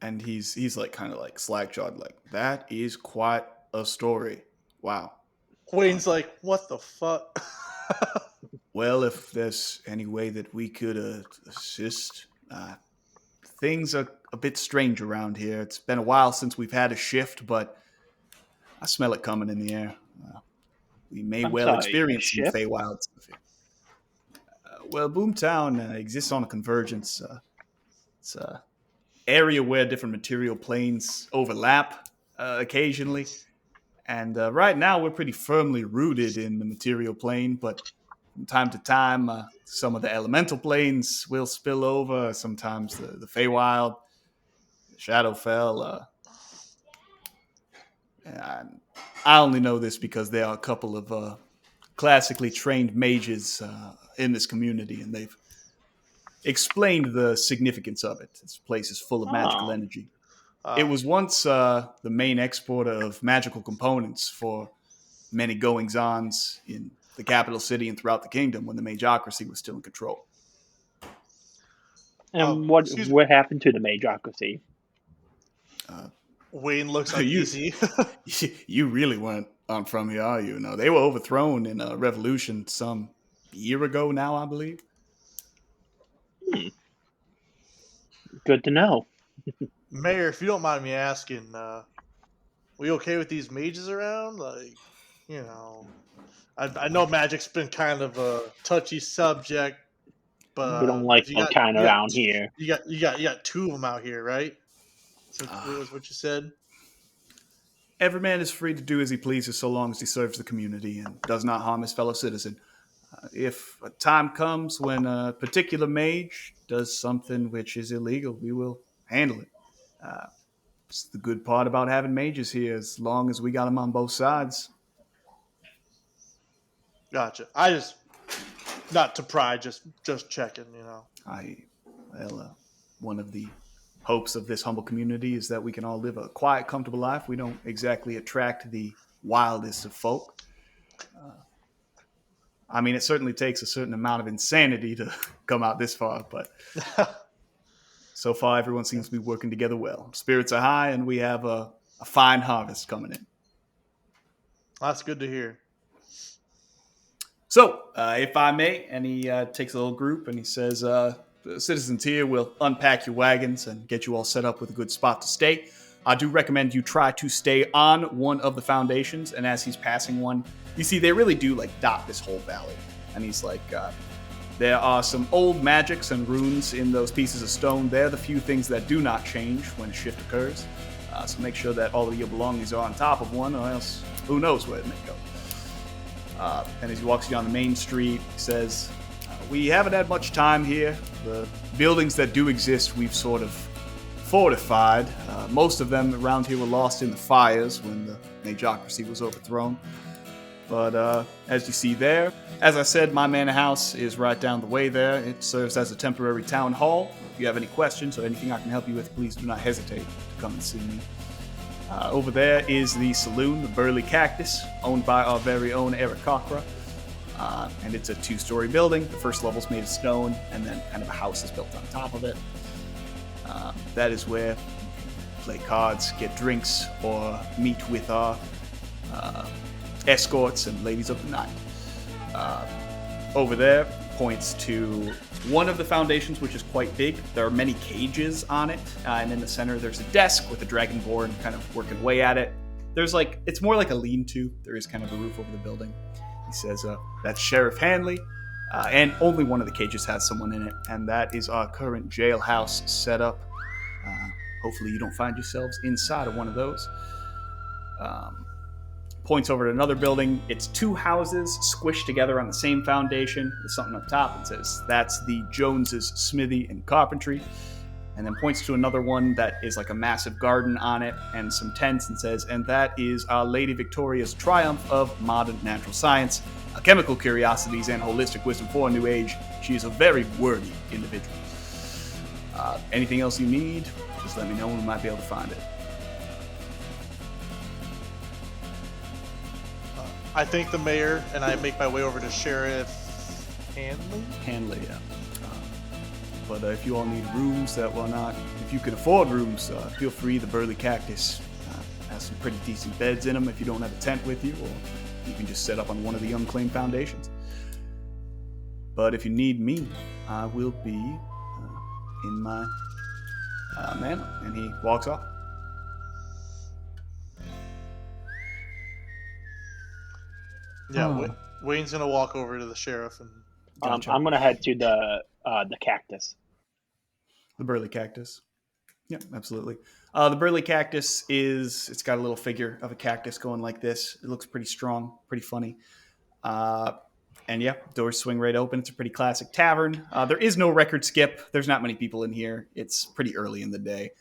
And he's like kind of like slack jawed, like, that is quite a story. Wow. Wayne's like, what the fuck? Well, if there's any way that we could assist, things are a bit strange around here. It's been a while since we've had a shift, but I smell it coming in the air. We may I'm well sorry, experience some shift? Feywild stuff here. Well, Boomtown exists on a convergence. It's an area where different material planes overlap occasionally. And right now, we're pretty firmly rooted in the material plane, but from time to time, some of the elemental planes will spill over. Sometimes the Feywild, the Shadowfell. And I only know this because there are a couple of classically trained mages in this community, and they've explained the significance of it. This place is full of magical energy. It was once the main exporter of magical components for many goings-ons in the capital city and throughout the kingdom when the Magocracy was still in control. And excuse me. what happened to the Magocracy? Wayne looks You- uneasy. You really weren't from here, are you? No, they were overthrown in a revolution some year ago now, I believe. Good to know. Mayor, if you don't mind me asking, we okay with these mages around? Like, you know, I know magic's been kind of a touchy subject, but We don't like you that kind around here. You got two of them out here, right? So was what you said. Every man is free to do as he pleases so long as he serves the community and does not harm his fellow citizen. If a time comes when a particular mage does something which is illegal, we will handle it. It's the good part about having mages here, as long as we got them on both sides. Gotcha. I just not to pry, just checking. You know. One of the hopes of this humble community is that we can all live a quiet, comfortable life. We don't exactly attract the wildest of folk. I mean, it certainly takes a certain amount of insanity to come out this far, but so far everyone seems to be working together well. Spirits are high, and we have a fine harvest coming in. That's good to hear. So, if I may, and he takes a little group and he says, the citizens here will unpack your wagons and get you all set up with a good spot to stay. I do recommend you try to stay on one of the foundations, and as he's passing one, you see they really do like dot this whole valley. And he's like, there are some old magics and runes in those pieces of stone. They're the few things that do not change when a shift occurs. So make sure that all of your belongings are on top of one, or else who knows where it may go. And as he walks down the main street, he says, we haven't had much time here. The buildings that do exist, we've sort of fortified. Most of them around here were lost in the fires when the Magocracy was overthrown. But as you see there, as I said, my manor house is right down the way there. It serves as a temporary town hall. If you have any questions or anything I can help you with, please do not hesitate to come and see me. Over there is the saloon, the Burly Cactus, owned by our very own Eric Cochra. And it's a 2-story building. The first level's made of stone, and then kind of a house is built on top of it. That is where you can play cards, get drinks, or meet with our escorts and ladies of the night. Over there points to one of the foundations, which is quite big. There are many cages on it, and in the center there's a desk with a dragonborn kind of working away at it. There's like, it's more like a lean-to. There is kind of a roof over the building. He says, that's Sheriff Hanley, and only one of the cages has someone in it, and that is our current jailhouse setup. Hopefully you don't find yourselves inside of one of those. Points over to another building. It's 2 houses squished together on the same foundation. There's something up top that says, that's the Joneses' Smithy and Carpentry. And then points to another one that is like a massive garden on it and some tents and says, and that is Our Lady Victoria's Triumph of Modern Natural Science, chemical curiosities, and holistic wisdom for a new age. She is a very worthy individual. Anything else you need, just let me know and we might be able to find it. I thank the mayor, and I make my way over to Sheriff Hanley, yeah. But if you all need rooms that will not, if you can afford rooms, feel free. The Burly Cactus Has some pretty decent beds in them if you don't have a tent with you, or you can just set up on one of the unclaimed foundations. But if you need me, I will be in my manor. And he walks off. Yeah, Wayne's gonna walk over to the sheriff and Gotcha. I'm gonna head to the cactus. The Burly Cactus. Yeah, absolutely. The Burly Cactus it's got a little figure of a cactus going like this. It looks pretty strong, pretty funny. And yeah, doors swing right open. It's a pretty classic tavern. There is no record skip. There's not many people in here. It's pretty early in the day.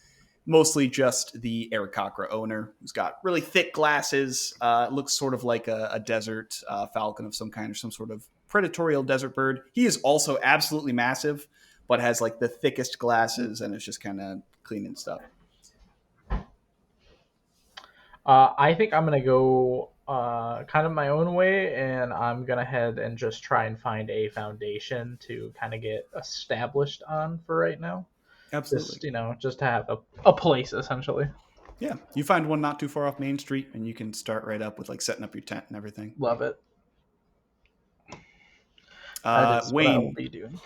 Mostly just the Aarakocra owner, who's got really thick glasses. Looks sort of like a desert falcon of some kind, or some sort of predatorial desert bird. He is also absolutely massive, but has like the thickest glasses and is just kind of cleaning stuff. I think I'm gonna go kind of my own way, and I'm gonna head and just try and find a foundation to kind of get established on for right now. Absolutely. Just to have a place essentially. Yeah, you find one not too far off Main Street, and you can start right up with like setting up your tent and everything. Love it. That is what I will Wayne, be doing.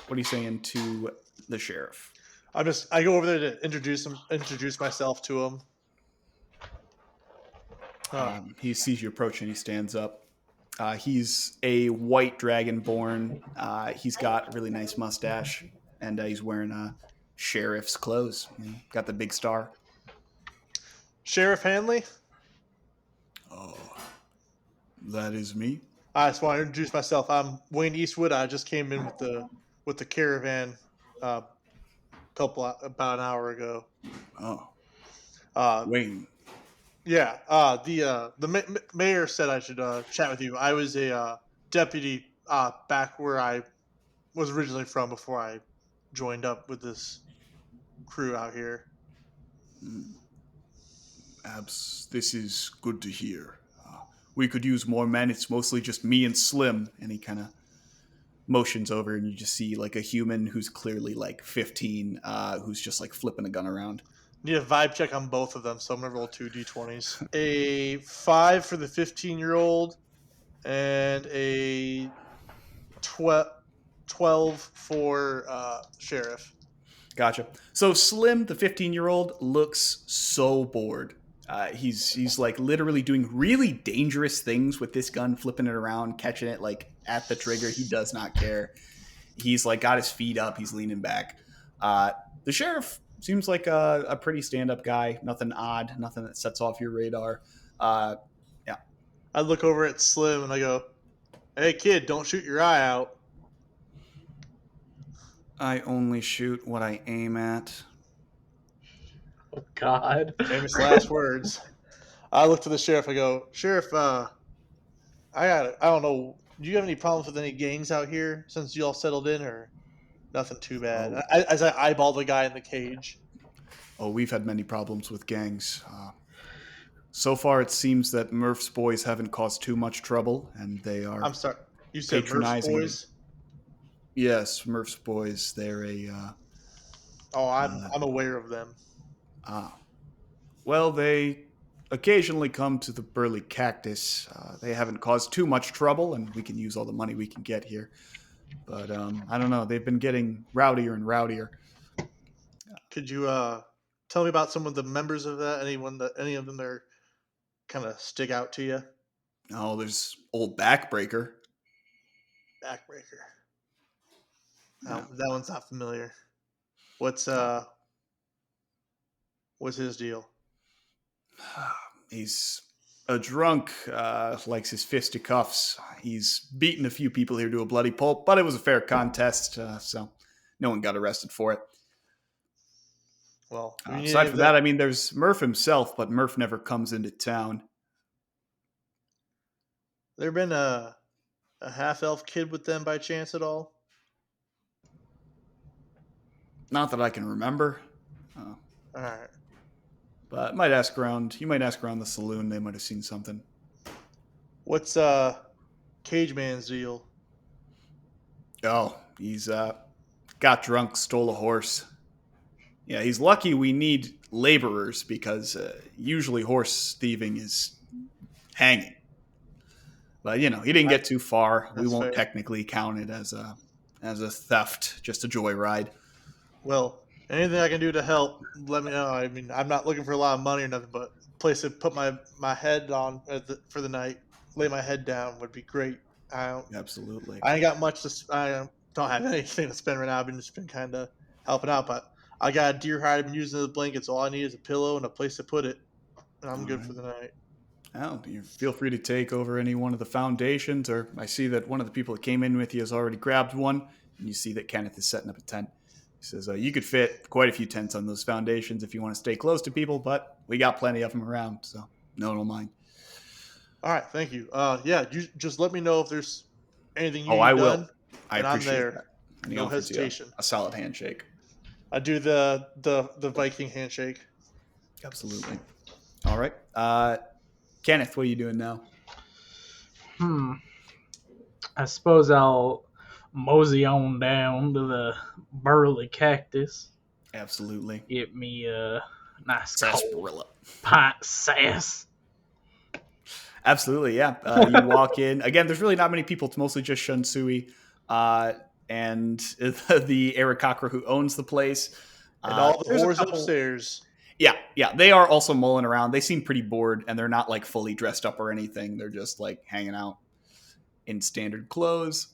what are you saying to the sheriff? I go over there to introduce myself to him. He sees you approach and he stands up. He's a white dragonborn. He's got a really nice mustache, and he's wearing sheriff's clothes. Got the big star. Sheriff Hanley. Oh, that is me. I just want to introduce myself. I'm Wayne Eastwood. I just came in with the caravan about an hour ago. Oh, Wayne. Yeah. The mayor said I should chat with you. I was a deputy back where I was originally from before I joined up with this crew out here. This is good to hear. We could use more men. It's mostly just me and Slim. And he kind of motions over, and you just see like a human who's clearly like 15, who's just like flipping a gun around. Need a vibe check on both of them, so I'm gonna roll 2 d20s. A 5 for the 15-year-old, and a 12 for Sheriff. Gotcha. So Slim, the 15-year-old, looks so bored. He's like literally doing really dangerous things with this gun, flipping it around, catching it like at the trigger. He does not care. He's like got his feet up. He's leaning back. The sheriff seems like a pretty stand-up guy. Nothing odd. Nothing that sets off your radar. Yeah. I look over at Slim and I go, "Hey kid, don't shoot your eye out." I only shoot what I aim at. Oh God. Famous last words. I look to the sheriff. I go, "Sheriff, I don't know. Do you have any problems with any gangs out here since you all settled in, or nothing too bad?" As I eyeball the guy in the cage. Oh, we've had many problems with gangs. So far, it seems that Murph's boys haven't caused too much trouble, and they are. I'm sorry. You said Murph's patronizing. boys? Yes, Murph's boys. They're a. I'm aware of them. Well, they occasionally come to the Burly Cactus. They haven't caused too much trouble, and we can use all the money we can get here. But I don't know. They've been getting rowdier and rowdier. Could you tell me about some of the members of that? Any of them that kind of stick out to you? Oh, there's old Backbreaker. Backbreaker. Yeah. That one's not familiar. What's his deal? He's a drunk, likes his fisticuffs. He's beaten a few people here to a bloody pulp, but it was a fair contest, so no one got arrested for it. Well, aside from that, I mean, there's Murph himself, but Murph never comes into town. There been a half-elf kid with them by chance at all? Not that I can remember. All right. But you might ask around the saloon. They might have seen something. What's Cage Man's deal? Oh, he's got drunk, stole a horse. Yeah, he's lucky we need laborers because usually horse thieving is hanging. But he didn't get too far. We That's won't fair. technically count it as a theft, just a joyride. Well, anything I can do to help, let me know. I mean, I'm not looking for a lot of money or nothing, but a place to put my head on for the night, lay my head down would be great. Absolutely. I ain't got much I don't have anything to spend right now. I've just been kind of helping out, but I got a deer hide I've been using as a blanket, so all I need is a pillow and a place to put it, and I'm All good right. for the night. Oh, you feel free to take over any one of the foundations, or I see that one of the people that came in with you has already grabbed one, and you see that Kenneth is setting up a tent. He says, you could fit quite a few tents on those foundations if you want to stay close to people, but we got plenty of them around, so no one will mind. All right, thank you. Yeah, you just let me know if there's anything you Oh, I need will. done, I and I'm appreciate there. that. And he No offers you hesitation. a solid handshake. I do the Viking handshake. Absolutely. All right. Kenneth, what are you doing now? I suppose I'll mosey on down to the Burly Cactus. Absolutely. Get me a nice cold Sarsaparilla. pint of sass. Absolutely, yeah. You walk in. Again, there's really not many people. It's mostly just Shunsui and the Arakakra who owns the place. And all the There's a whores couple- upstairs. Yeah. They are also mulling around. They seem pretty bored, and they're not like fully dressed up or anything. They're just like hanging out in standard clothes.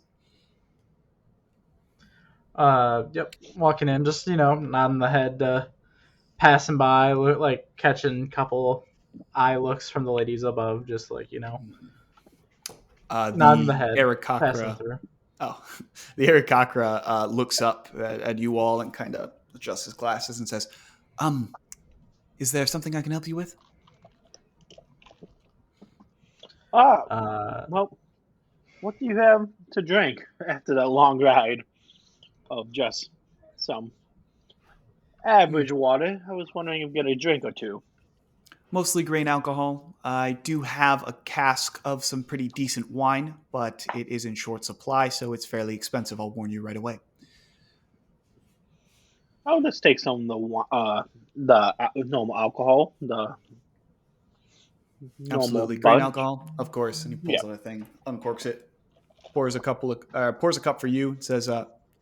Yep. Walking in, just nodding the head, passing by, like catching a couple eye looks from the ladies above, just like nodding the head, passing Arakakra. through. Oh, the Arakakra looks up at you all and kind of adjusts his glasses and says, is there something I can help you with? Well, what do you have to drink after that long ride of just some average water? I was wondering if you get a drink or two. Mostly grain alcohol. I do have a cask of some pretty decent wine, but it is in short supply, so it's fairly expensive. I'll warn you right away. I'll just take some of the normal alcohol, the normal Absolutely. Grain bud. alcohol, of course. And he pulls Yeah. out a thing, uncorks it, pours a cup for you, says,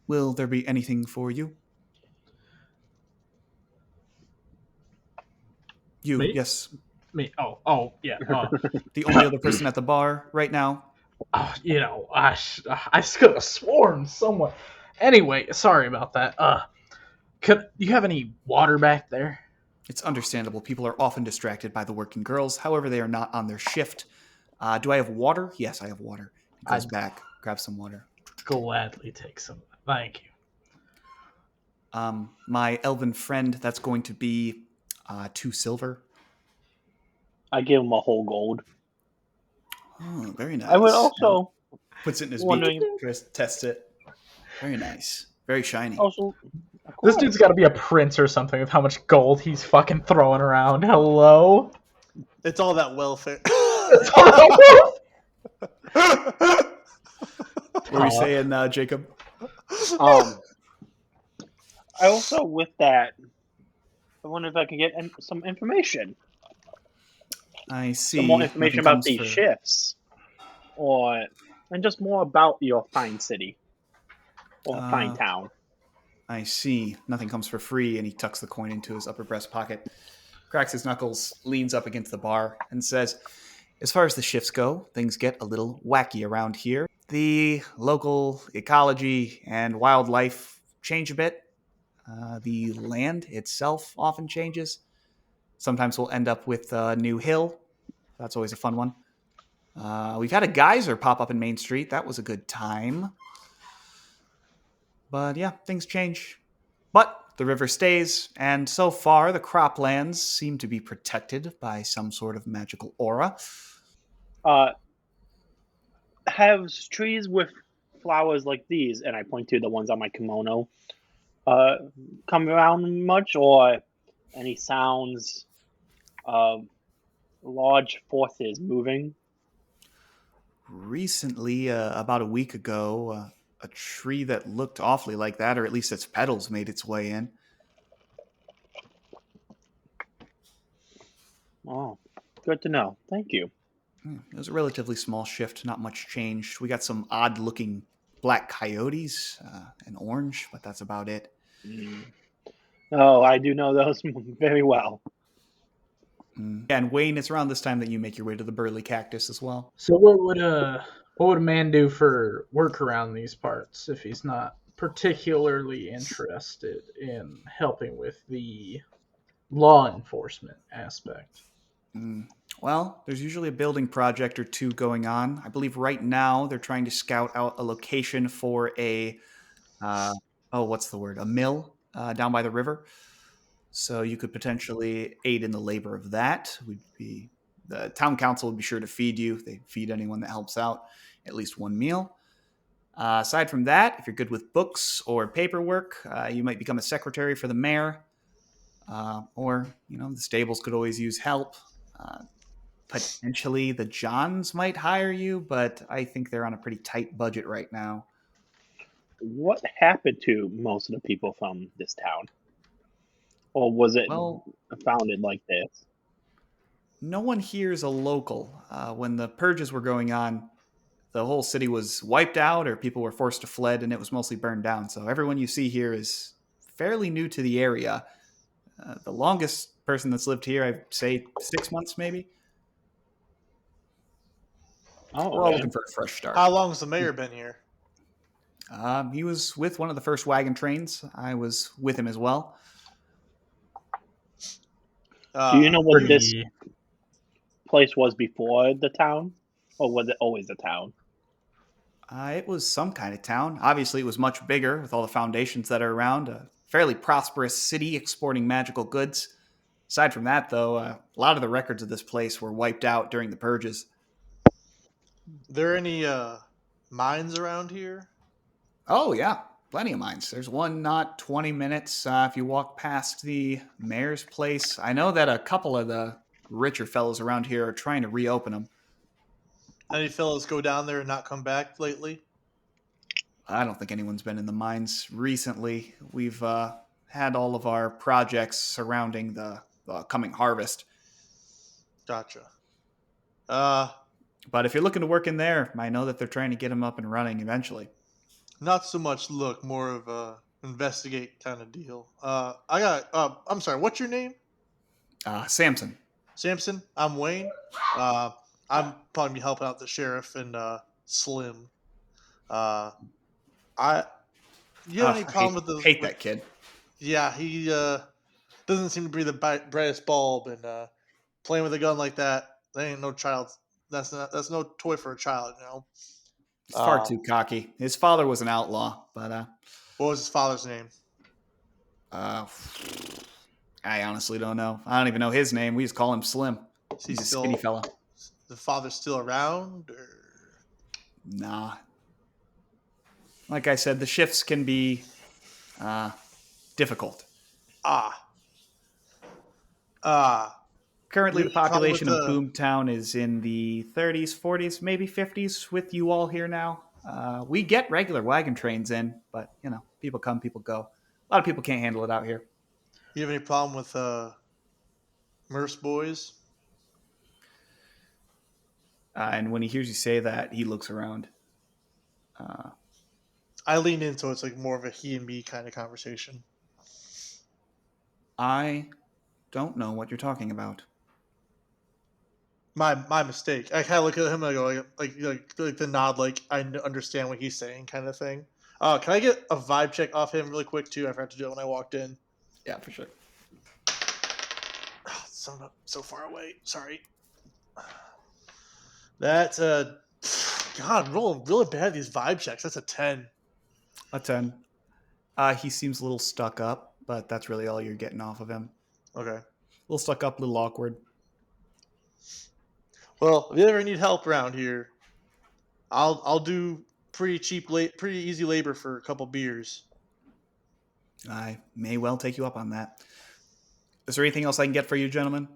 will there be anything for you? You, Me? yes. Me? Oh, yeah. The only other person at the bar right now. I could have sworn someone. Anyway, sorry about that. Do you have any water back there? It's understandable. People are often distracted by the working girls. However, they are not on their shift. Do I have water? Yes, I have water. He goes back, grabs some water. Gladly take some. Thank you. My elven friend, that's going to be 2 silver. I give him a whole gold. Oh, very nice. I would also puts it in his wondering. beak, tests it. Very nice. Very shiny. Also, This dude's got to be a prince or something with how much gold he's fucking throwing around. Hello? It's all that welfare. What were you saying, Jacob? I also, with that, I wonder if I could get some information. I see. Some more information Nothing about comes these for- shifts, and just more about your fine city or fine town. I see. Nothing comes for free, and he tucks the coin into his upper breast pocket, cracks his knuckles, leans up against the bar, and says, as far as the shifts go, things get a little wacky around here. The local ecology and wildlife change a bit. The land itself often changes. Sometimes we'll end up with a new hill. That's always a fun one. We've had a geyser pop up in Mainstreet. That was a good time. But yeah, things change. But the river stays, and so far the croplands seem to be protected by some sort of magical aura. Have trees with flowers like these, and I point to the ones on my kimono, come around much, or any sounds of large forces moving? Recently, about a week ago, a tree that looked awfully like that, or at least its petals made its way in. Oh, good to know. Thank you. It was a relatively small shift, not much changed. We got some odd-looking black coyotes and orange, but that's about it. Mm. Oh, I do know those very well. Yeah, and Wayne, it's around this time that you make your way to the Burly Cactus as well. So what would a man do for work around these parts if he's not particularly interested in helping with the law enforcement aspect? Well, there's usually a building project or two going on. I believe right now they're trying to scout out a location for what's the word? A mill down by the river. So you could potentially aid in the labor of that. The town council would be sure to feed you. They feed anyone that helps out at least one meal. Aside from that, if you're good with books or paperwork, you might become a secretary for the mayor. Or the stables could always use help. Potentially the Johns might hire you, but I think they're on a pretty tight budget right now. What happened to most of the people from this town? Or was it Well, founded like this? no one here is a local. When the purges were going on, the whole city was wiped out or people were forced to fled and it was mostly burned down. So everyone you see here is fairly new to the area. The longest person that's lived here, I'd say 6 months maybe. Oh, We're all okay. looking for a fresh start. How long has the mayor been here? He was with one of the first wagon trains. I was with him as well. Do you know what this Pretty- place was before the town? Or was it always a town? It was some kind of town. Obviously, it was much bigger with all the foundations that are around. A fairly prosperous city exporting magical goods. Aside from that, though, a lot of the records of this place were wiped out during the purges. There any mines around here? Oh, yeah. Plenty of mines. There's one not 20 minutes if you walk past the mayor's place. I know that a couple of the richer fellows around here are trying to reopen them. Any fellows go down there and not come back lately? I don't think anyone's been in the mines recently. We've had all of our projects surrounding the coming harvest. Gotcha. But if you're looking to work in there, I know that they're trying to get them up and running eventually. Not so much look, more of a investigate kind of deal. I'm sorry, what's your name? Samson. Samson? I'm Wayne. I'm probably be helping out the sheriff and Slim. You have any problem with the hate that kid. Yeah, he doesn't seem to be the brightest bulb, and playing with a gun like that ain't no child. That's no toy for a child, you know. He's far too cocky. His father was an outlaw, but What was his father's name? I honestly don't know. I don't even know his name. We just call him Slim. He's a skinny fella. The father's still around, or Nah. Like I said, the shifts can be difficult. Currently, the population of Boomtown is in the 30s, 40s, maybe 50s with you all here now. We get regular wagon trains in, but, people come, people go. A lot of people can't handle it out here. You have any problem with Murph's boys? And when he hears you say that, he looks around. I lean in, so it's like more of a he and me kind of conversation. I don't know what you're talking about. My mistake. I kind of look at him and I go like the nod, like I understand what he's saying, kind of thing. Can I get a vibe check off him really quick too? I forgot to do it when I walked in. Yeah, for sure. So far away. Sorry. That's God, rolling really bad these vibe checks. That's a 10. A 10. He seems a little stuck up, but that's really all you're getting off of him. Okay. A little stuck up, a little awkward. Well, if you ever need help around here, I'll do pretty easy labor for a couple beers. I may well take you up on that. Is there anything else I can get for you, gentlemen?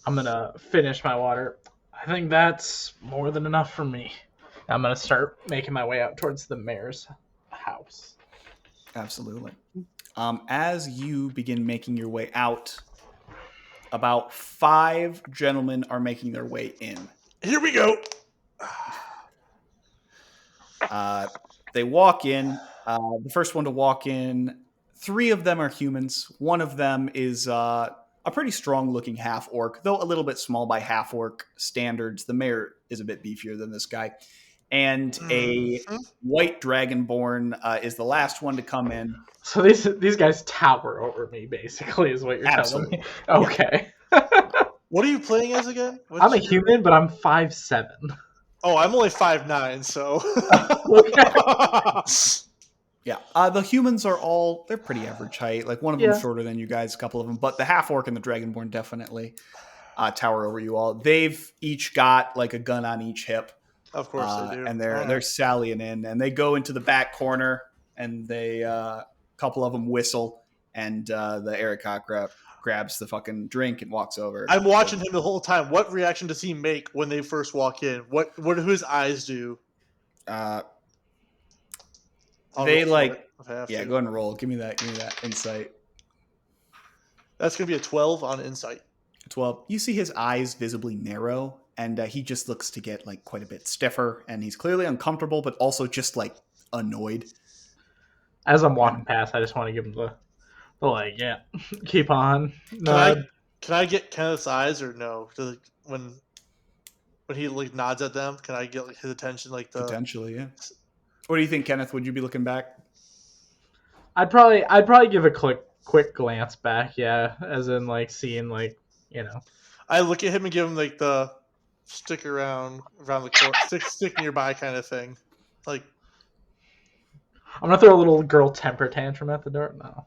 I'm gonna finish my water. I think that's more than enough for me. I'm gonna start making my way out towards the mayor's house. Absolutely. As you begin making your way out, about 5 gentlemen are making their way in. Here we go. They walk in. The first one to walk in, 3 of them are humans. One of them is a pretty strong-looking half-orc, though a little bit small by half-orc standards. The mayor is a bit beefier than this guy. And a white dragonborn is the last one to come in. So these guys tower over me, basically, is what you're telling me. Okay. What are you playing as again? I'm a human, but I'm 5'7". Oh, I'm only 5'9", so. Yeah, the humans are they're pretty average height. Like, one of them shorter than you guys, a couple of them. But the half-orc and the dragonborn definitely tower over you all. They've each got, like, a gun on each hip. Of course they do. And they're sallying in. And they go into the back corner, and they, a couple of them whistle, and the Ericot grabs the fucking drink and walks over. I'm watching him the whole time. What reaction does he make when they first walk in? What do his eyes do? They like, go ahead and roll. Give me that insight. That's gonna be a 12 on insight. 12. You see his eyes visibly narrow, and he just looks to get like quite a bit stiffer, and he's clearly uncomfortable, but also just like annoyed. As I'm walking past, I just want to give him the like, yeah, keep on. Can I get Kenneth's eyes or no? When he like nods at them, can I get like his attention? Like potentially, yeah. What do you think, Kenneth? Would you be looking back? I'd probably give a quick glance back, yeah, as in like seeing like, you know. I look at him and give him like the stick around the corner, stick nearby kind of thing. Like, I'm gonna throw a little girl temper tantrum at the door. No.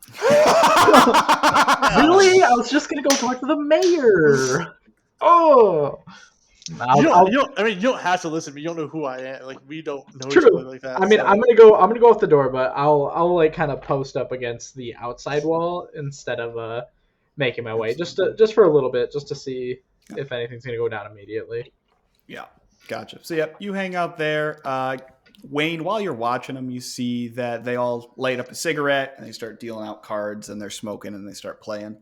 Really? I was just gonna go talk to the mayor. Oh. You don't have to listen. You don't know who I am. Like, we don't know each other like that. I mean, so. I'm gonna go off the door, but I'll like kind of post up against the outside wall instead of making my way just for a little bit, just to see if anything's gonna go down immediately. Yeah, gotcha. So yeah, you hang out there. Wayne, while you're watching them, you see that they all light up a cigarette and they start dealing out cards, and they're smoking and they start playing.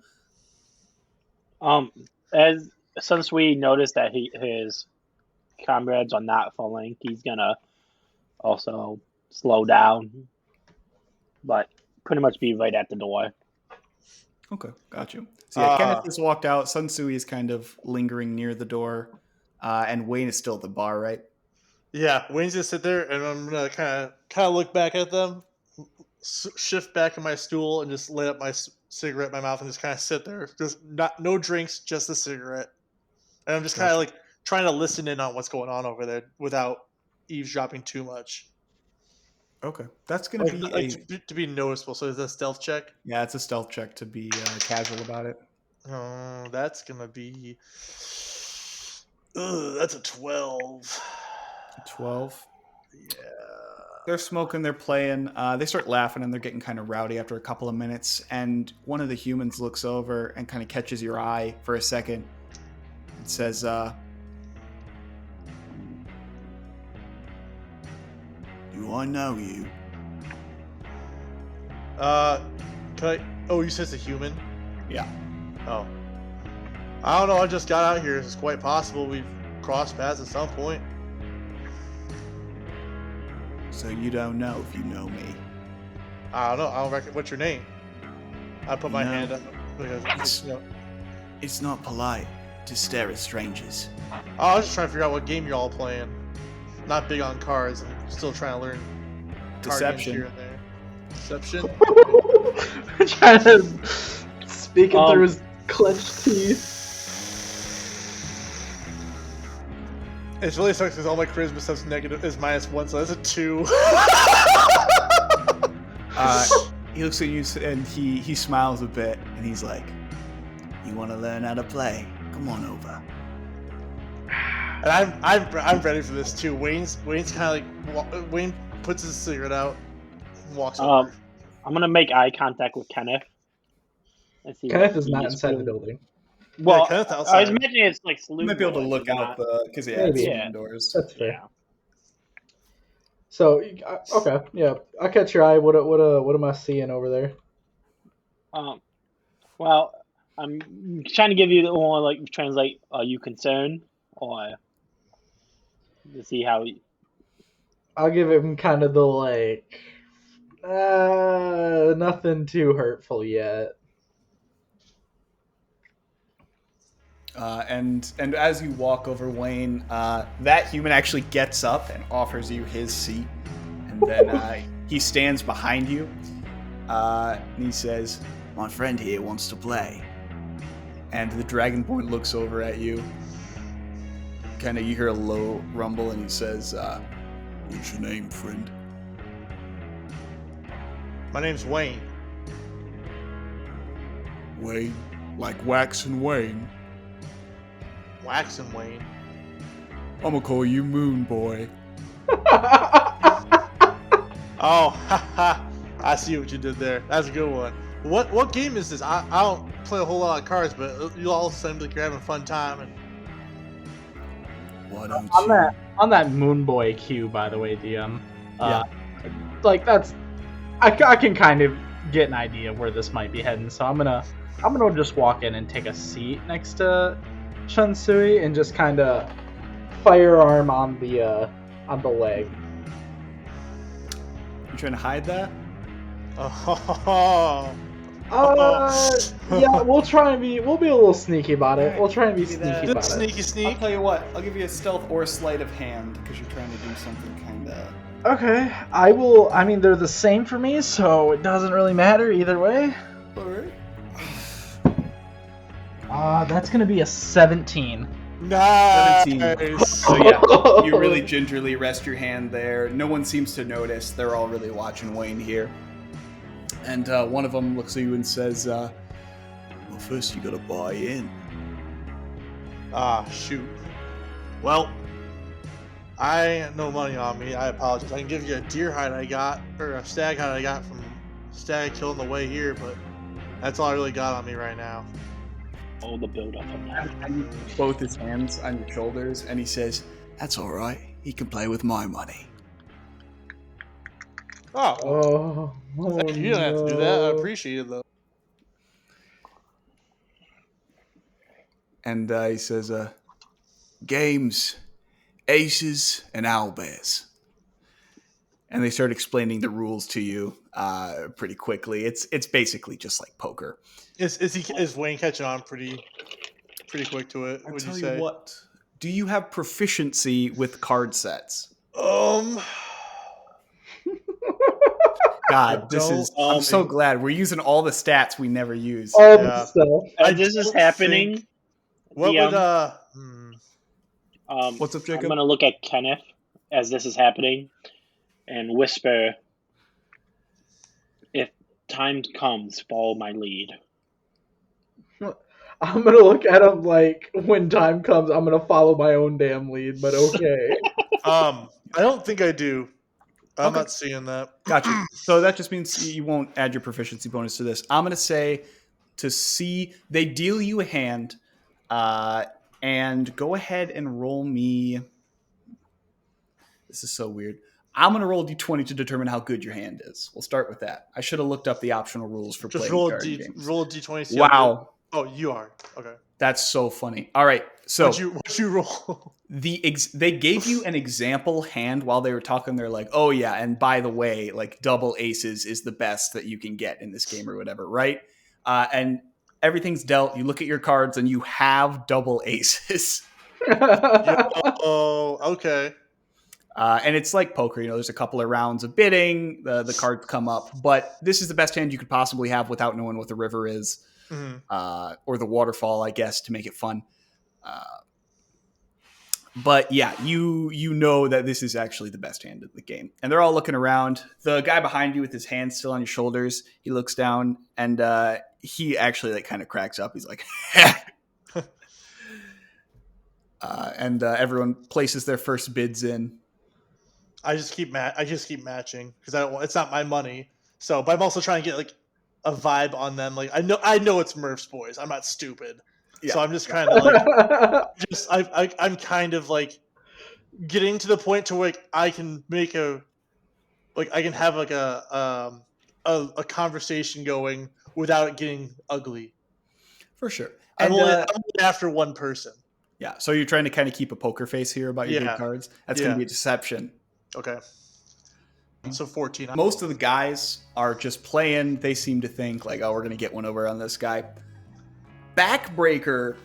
Since we noticed that his comrades are not following, he's gonna also slow down, but pretty much be right at the door. Okay, got you. So yeah, Kenneth has walked out. Shunsui is kind of lingering near the door, and Wayne is still at the bar, right? Yeah, Wayne's gonna sit there, and I'm gonna kind of look back at them, shift back in my stool, and just light up my cigarette in my mouth, and just kind of sit there. Just no drinks, just a cigarette. And I'm just kind of like trying to listen in on what's going on over there without eavesdropping too much. Okay, that's gonna to be noticeable. So is that a stealth check? Yeah, it's a stealth check to be casual about it. That's gonna be. That's a 12. 12. Yeah. They're smoking. They're playing. They start laughing and they're getting kind of rowdy after a couple of minutes. And one of the humans looks over and kind of catches your eye for a second. It says, "Do I know you?" Can I? Oh, you said it's a human? Yeah. Oh. I don't know. I just got out here. It's quite possible we've crossed paths at some point. So you don't know if you know me? I don't know. I don't reckon. What's your name? I put my hand up because it's not polite to stare at strangers. Oh, I was just trying to figure out what game you're all playing. Not big on cards. I'm still trying to learn Deception. Here and there. Deception. Trying to speaking through his clenched teeth. It's really sucks because all my charisma stuff's negative is -1, so that's a 2. He looks at you and he smiles a bit and he's like, "You want to learn how to play? Come on over." And I'm ready for this too. Wayne's kind of like Wayne puts his cigarette out and walks over. I'm gonna make eye contact with Kenneth. Kenneth is not inside the building. Well, yeah, I was imagining it's like you might be able to look out because it's indoors. That's fair. Yeah. So okay, yeah, I catch your eye. What am I seeing over there? Well, I'm trying to give you the one like translate. Are you concerned or to see how? I'll give him kind of the like, nothing too hurtful yet. And as you walk over Wayne, that human actually gets up and offers you his seat, and then he stands behind you, and he says, "My friend here wants to play." And the Dragonborn looks over at you. Kind of, you hear a low rumble, and he says, "What's your name, friend?" My name's Wayne. Wayne, like Wax and Wayne. Wax and Wayne. I'm gonna call you Moonboy. Oh, haha. I see what you did there. That's a good one. What game is this? I don't play a whole lot of cards, but you all seem like you're having a fun time. And Why don't On that Moonboy cue, by the way, DM. Yeah. Like that's, I can kind of get an idea of where this might be heading. So I'm gonna just walk in and take a seat next to Shunsui and just kind of firearm on the leg. You trying to hide that? oh, Yeah, we'll be a little sneaky about it. We'll try and be Give me that. sneaky about it. sneaky I'll sneak. tell you what. I'll give you a stealth or a sleight of hand because you're trying to do something kind of. Okay, I will. I mean, they're the same for me, so it doesn't really matter either way. All right. That's gonna be a 17. Nice. 17. So yeah, you really gingerly rest your hand there. No one seems to notice. They're all really watching Wayne here. And one of them looks at you and says, "Well, first you gotta buy in." Ah, shoot. Well, I ain't no money on me. I apologize. I can give you a deer hide I got, or a stag hide I got from Stag killing the way here, but that's all I really got on me right now. Oh, the build up on that. And both his hands on your shoulders, and he says, "That's all right. He can play with my money." Oh, Oh, you don't have to do that. I appreciate it though. And he says, "Games, aces, and owlbears." And they start explaining the rules to you pretty quickly. It's basically just like poker. Is Wayne catching on pretty quick to it? I'll Would tell you say? what. Do you have proficiency with card sets? God, this is. I'm so glad we're using all the stats we never use. all Yeah. the stuff. As this is happening, What DM, would What's up, Jacob? I'm gonna look at Kenneth as this is happening, and whisper, "If time comes, follow my lead." I'm gonna look at him like, when time comes, I'm gonna follow my own damn lead. But okay. I don't think I do. I'm Okay. not seeing that. Gotcha. So that just means you won't add your proficiency bonus to this. I'm going to say to see, they deal you a hand, and go ahead and roll me. This is so weird. I'm going to roll a d20 to determine how good your hand is. We'll start with that. I should have looked up the optional rules for Just playing roll a card D. games. Roll a D20. See how Wow. good- Oh, you are okay. That's so funny. All right. So What'd you roll? they gave you an example hand while they were talking. They're like, "Oh yeah, and by the way, like double aces is the best that you can get in this game or whatever, right?" And everything's dealt. You look at your cards and you have double aces. Oh, okay. And it's like poker, there's a couple of rounds of bidding, the cards come up, but this is the best hand you could possibly have without knowing what the river is, or the waterfall, I guess, to make it fun. But yeah, you know that this is actually the best hand in the game. And they're all looking around. The guy behind you with his hands still on your shoulders, he looks down and he actually like kind of cracks up. He's like, and everyone places their first bids in. I just keep matching because it's not my money. So, but I'm also trying to get like a vibe on them. Like I know it's Murph's boys. I'm not stupid. Yeah. So I'm just kind of like, I'm kind of like getting to the point to where I can make I can have like a conversation going without it getting ugly. For sure. I'm And only after one person. yeah, so you're trying to kind of keep a poker face here about your Yeah. good cards. That's going to be a deception. Okay. So 14. Most of the guys are just playing. They seem to think like, oh, we're going to get one over on this guy. Backbreaker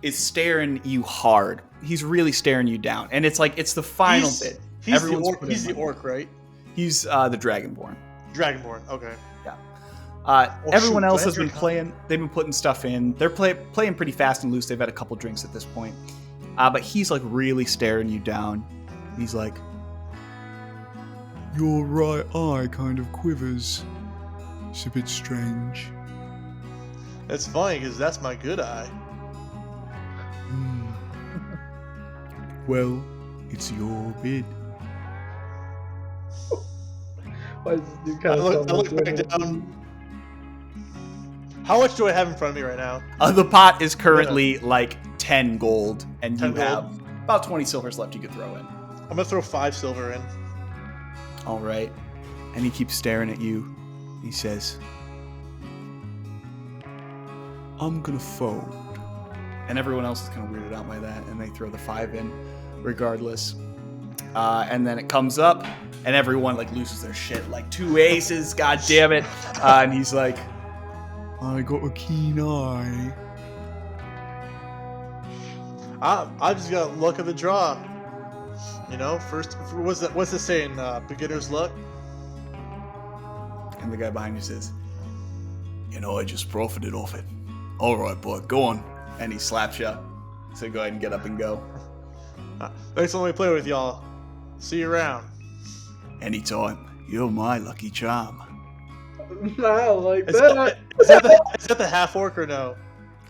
is staring you hard. He's really staring you down. And it's like, it's the final bit. He's the orc, right? He's the Dragonborn. Dragonborn, okay. Yeah. Everyone else has been playing. They've been putting stuff in. They're playing pretty fast and loose. They've had a couple drinks at this point. But he's like really staring you down. He's like, your right eye kind of quivers. It's a bit strange. It's funny because that's my good eye. Well, it's your bid. Why is this dude kind I look back down. How much do I have in front of me right now? The pot is currently like 10 gold, and 10 you gold. have about 20 silvers left you could throw in. I'm gonna throw 5 silver in. All right. And he keeps staring at you. He says, I'm gonna fold. And everyone else is kind of weirded out by that, and they throw the 5 in regardless. And then it comes up, and everyone like loses their shit. Like 2 aces, god damn it. And he's like, I got a keen eye. I just got luck of the draw. You know, first, what's the saying? Beginner's luck. And the guy behind you says, you know, I just profited off it. All right, boy, go on. And he slaps you. So go ahead and get up and go. Thanks for letting me play with y'all. See you around. Anytime. You're my lucky charm. Not like Is that. that the half orc or no?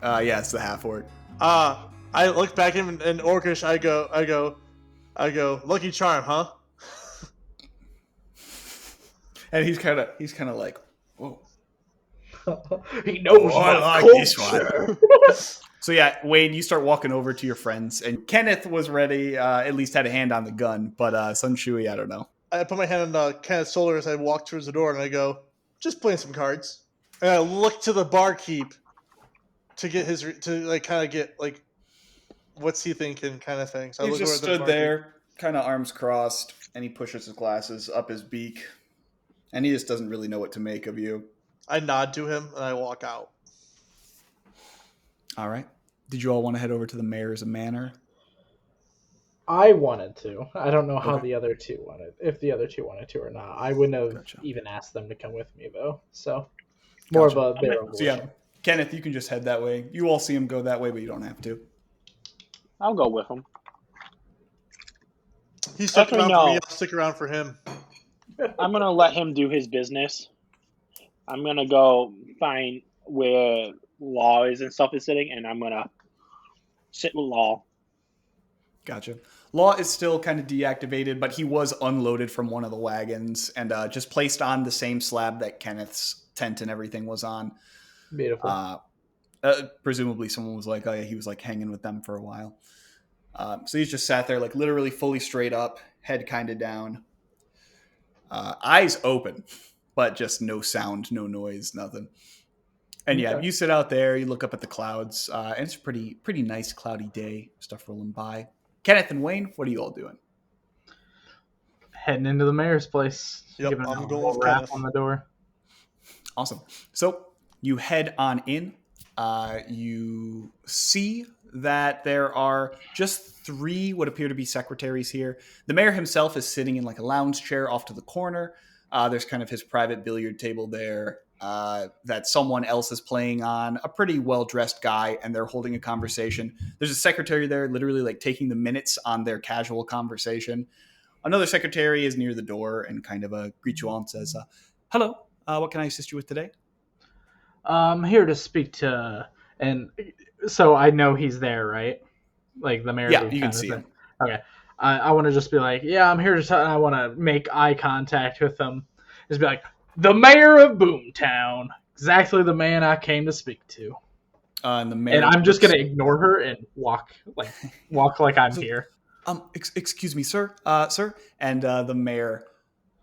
Yeah, it's the half orc. I look back in orcish. I go. Lucky charm, huh? And he's kind of like, whoa. He knows I my like this culture. one. So yeah, Wayne, you start walking over to your friends, and Kenneth was ready, at least had a hand on the gun, but Shunsui, I don't know. I put my hand on Kenneth's shoulder as I walk towards the door, and I go, just playing some cards. And I look to the barkeep to get get what's he thinking kind of thing. So I He look just over at the stood barkeep. there, kind of arms crossed, and he pushes his glasses up his beak, and he just doesn't really know what to make of you. I nod to him, and I walk out. All right. Did you all want to head over to the mayor's manor? I wanted to. I don't know how Okay. the other two wanted. If the other two wanted to or not, I wouldn't have Gotcha. even asked them to come with me though. So more Gotcha. of a their own So yeah, volition. Kenneth, you can just head that way. You all see him go that way, but you don't have to. I'll go with him. He's sticking Actually, around for no. me. I'll stick around for him. I'm gonna let him do his business. I'm gonna go find where Law is and stuff is sitting, and I'm gonna sit with Law. Gotcha. Law is still kind of deactivated, but he was unloaded from one of the wagons and just placed on the same slab that Kenneth's tent and everything was on. Beautiful. Presumably someone was like, oh yeah, he was like hanging with them for a while. So he's just sat there like literally fully straight up, head kind of down, eyes open, but just no sound, no noise, nothing. And yeah, Okay. you sit out there, you look up at the clouds, and it's a pretty nice cloudy day, stuff rolling by. Kenneth and Wayne, what are you all doing? Heading into the mayor's place. Yep, Giving I'm a going little with rap Kenneth. on the door. Awesome. So you head on in. You see that there are just 3 what appear to be secretaries here. The mayor himself is sitting in like a lounge chair off to the corner. There's kind of his private billiard table there that someone else is playing on. A pretty well-dressed guy, and they're holding a conversation. There's a secretary there literally like taking the minutes on their casual conversation. Another secretary is near the door and kind of greets you all and says, hello, what can I assist you with today? I'm here to speak to, and so I know he's there, right? Like the mayor. Yeah, you can see him. Okay. I want to just be like, yeah, I'm here to talk. I want to make eye contact with him. Just be like, the mayor of Boomtown, exactly the man I came to speak to. And the mayor And I'm just gonna ignore her and walk like I'm here. Excuse me, sir, sir. And the mayor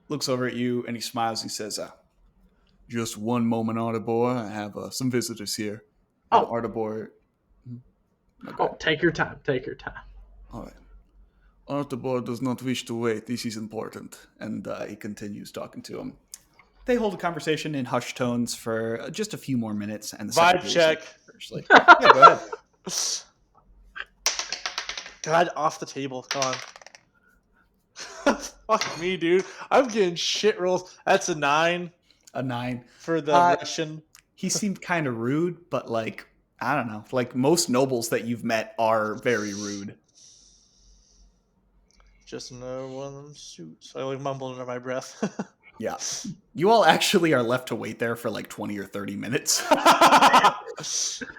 looks over at you and he smiles. He says, "Just one moment, Otter boy. I have some visitors here." And Oh. Artibor. Oh, take your time. Take your time. All right. Artibor does not wish to wait. This is important. And he continues talking to him. They hold a conversation in hushed tones for just a few more minutes. And the Vibe secretary's check. Like, yeah, go ahead. God, off the table. Come on. Fuck me, dude. I'm getting shit rolls. That's a 9 A 9. for the Russian. He seemed kind of rude, but like, I don't know. Like most nobles that you've met are very rude. Just another one of them suits. I like mumbled under my breath. Yeah. You all actually are left to wait there for like 20 or 30 minutes. And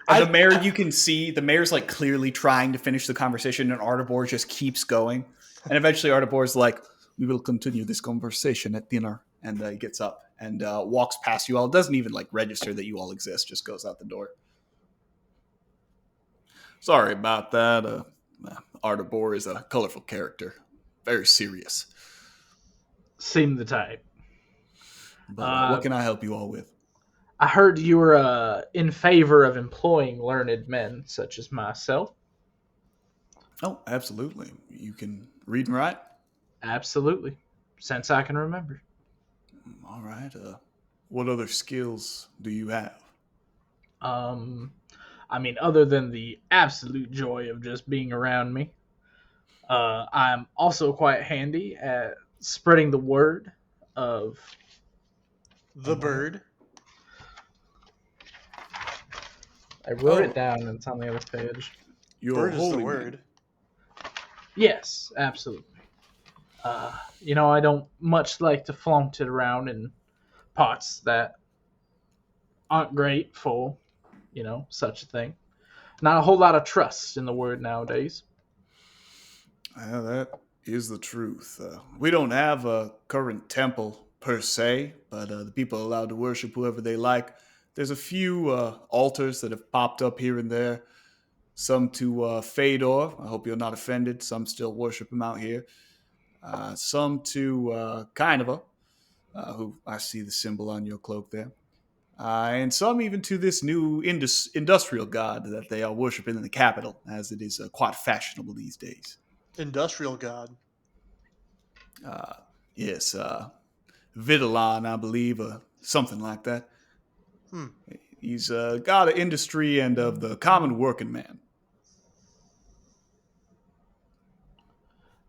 the mayor, you can see, the mayor's like clearly trying to finish the conversation, and Artibor just keeps going. And eventually Artibor's like, we will continue this conversation at dinner. And he gets up and walks past you all. Doesn't even like register that you all exist, just goes out the door. Sorry about that. Artibor is a colorful character. Very serious. Seem the type. But what can I help you all with? I heard you were in favor of employing learned men such as myself. Oh, absolutely. You can read and write? Absolutely. Since I can remember. All right. What other skills do you have? I mean, other than the absolute joy of just being around me, I'm also quite handy at spreading the word of the bird. I wrote it down and it's on the other page. Bird is the word. Yes, absolutely. I don't much like to flaunt it around in parts that aren't great for, such a thing. Not a whole lot of trust in the word nowadays. That is the truth. We don't have a current temple per se, but the people are allowed to worship whoever they like. There's a few altars that have popped up here and there. Some to Fedor. I hope you're not offended. Some still worship him out here. Some to Kennith, who I see the symbol on your cloak there. And some even to this new industrial god that they are worshiping in the capital, as it is quite fashionable these days. Industrial god? Yes, Vidalon, I believe, something like that. He's a god of industry and of the common working man.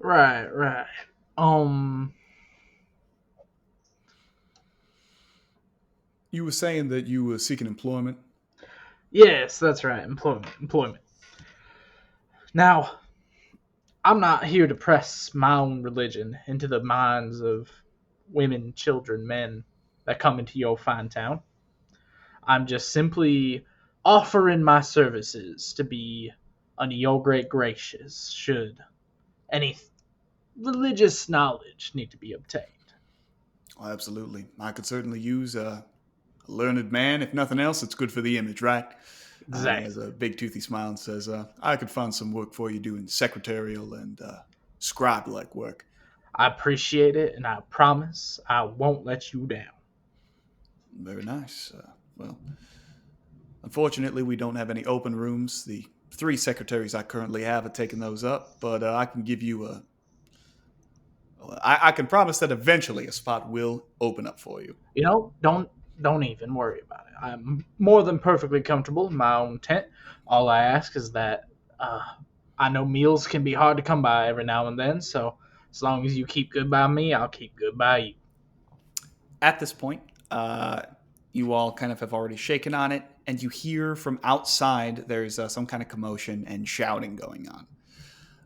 Right. You were saying that you were seeking employment? Yes, that's right. Employment. Now, I'm not here to press my own religion into the minds of women, children, men that come into your fine town. I'm just simply offering my services to be under your great gracious should any religious knowledge need to be obtained. Oh, absolutely. I could certainly use a learned man. If nothing else, it's good for the image, right? Exactly. He has a big toothy smile and says, I could find some work for you doing secretarial and scribe-like work. I appreciate it, and I promise I won't let you down. Very nice. Well, unfortunately, we don't have any open rooms. The 3 secretaries I currently have taken those up, but I can give you I can promise that eventually a spot will open up for you. Don't even worry about it. I'm more than perfectly comfortable in my own tent. All I ask is that I know meals can be hard to come by every now and then, so as long as you keep good by me, I'll keep good by you. At this point, you all kind of have already shaken on it, and you hear from outside there's some kind of commotion and shouting going on.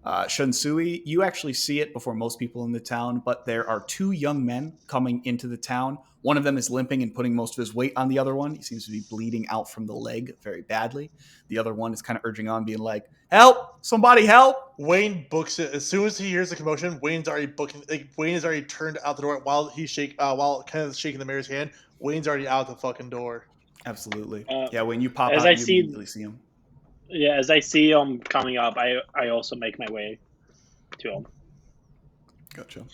Shunsui, you actually see it before most people in the town, but there are 2 young men coming into the town. One of them is limping and putting most of his weight on the other one. He seems to be bleeding out from the leg very badly. The other one is kind of urging on, being like, help! Somebody help! Wayne books it. As soon as he hears the commotion, Wayne's already booking. Wayne is already turned out the door while while Kenneth shaking the mayor's hand. Wayne's already out the fucking door. Absolutely. When you pop out, you immediately see him. Yeah, as I see him coming up, I also make my way to him. Gotcha.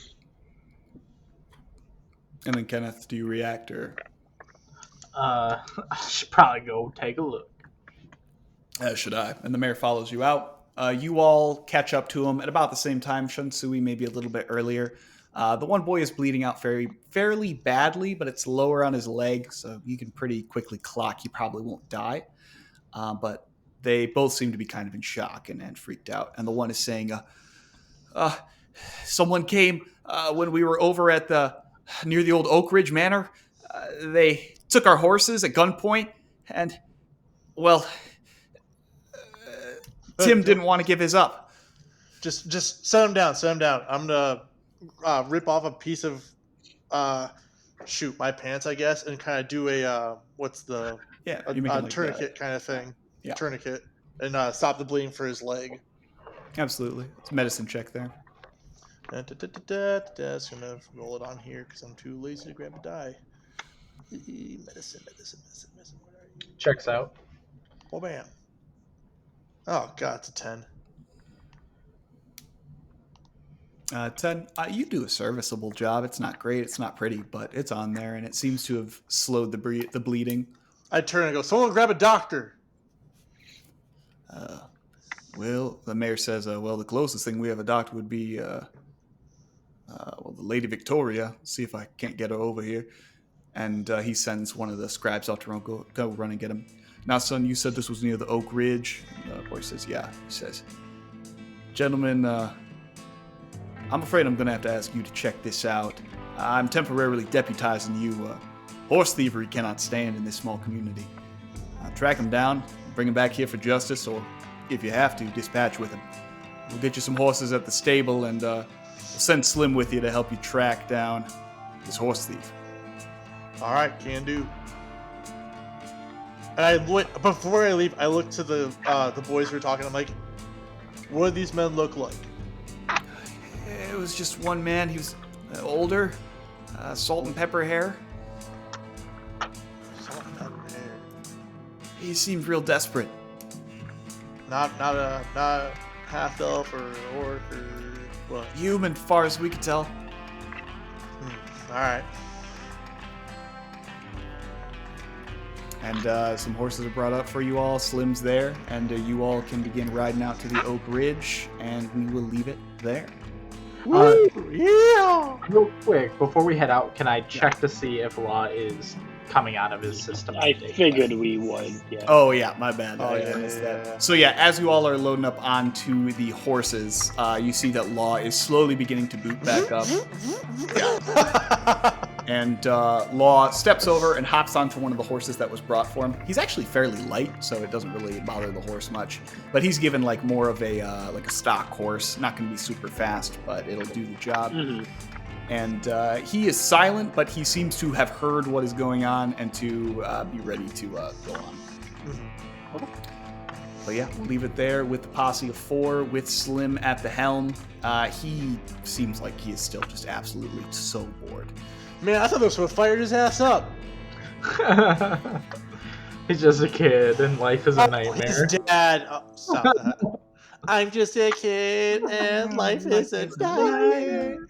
And then Kenneth, do you react or? I should probably go take a look. As should I. And the mayor follows you out. You all catch up to him at about the same time. Shunsui maybe a little bit earlier. The one boy is bleeding out fairly badly, but it's lower on his leg, so you can pretty quickly clock he probably won't die. But they both seem to be kind of in shock and freaked out. And the one is saying, someone came when we were over at near the old Oak Ridge Manor. They took our horses at gunpoint, and, well, Tim didn't want to give his up. Just set him down. I'm gonna rip off a piece of my pants, I guess, and kind of do a tourniquet kind of thing. Yeah. Tourniquet, and stop the bleeding for his leg. Absolutely. It's a medicine check there. Just gonna roll it on here because I'm too lazy to grab a die. Medicine. Where are you? Checks out. Oh, bam. Oh, God, it's a 10. 10. You do a serviceable job. It's not great. It's not pretty, but it's on there, and it seems to have slowed the bleeding. I turn and go, someone grab a doctor. Well, the mayor says, the closest thing we have a doctor would be, the Lady Victoria. See if I can't get her over here. And he sends one of the scribes out to go run and get him. Now, son, you said this was near the Oak Ridge. And the boy says, yeah. He says, gentlemen, I'm afraid I'm going to have to ask you to check this out. I'm temporarily deputizing you. Horse thievery cannot stand in this small community. Track him down, bring him back here for justice, or if you have to, dispatch with him. We'll get you some horses at the stable, and we'll send Slim with you to help you track down this horse thief. All right, can do. And before I leave, I look to the boys we were talking. I'm like, what do these men look like? It was just one man. He was older, salt and pepper hair. Salt and pepper hair. He seemed real desperate. Not half elf or orc or what? Human, far as we could tell. All right. And some horses are brought up for you all. Slim's there, and you all can begin riding out to the Oak Ridge, and we will leave it there. Yeah! Real quick, before we head out, can I check to see if Law is coming out of his system? I figured we would, yeah. Oh, yeah, my bad. Oh, I missed that. So, yeah, as you all are loading up onto the horses, you see that Law is slowly beginning to boot back up. And Law steps over and hops onto one of the horses that was brought for him. He's actually fairly light, so it doesn't really bother the horse much. But he's given like more of a stock horse. Not going to be super fast, but it'll do the job. Mm-hmm. And he is silent, but he seems to have heard what is going on and to be ready to go on. Mm-hmm. Okay. But yeah, we'll leave it there with the posse of 4 with Slim at the helm. He seems like he is still just absolutely so bored. Man, I thought this would have fired his ass up. He's just a kid, and life is a nightmare. His dad. Oh, stop that. I'm just a kid, and life is a nightmare.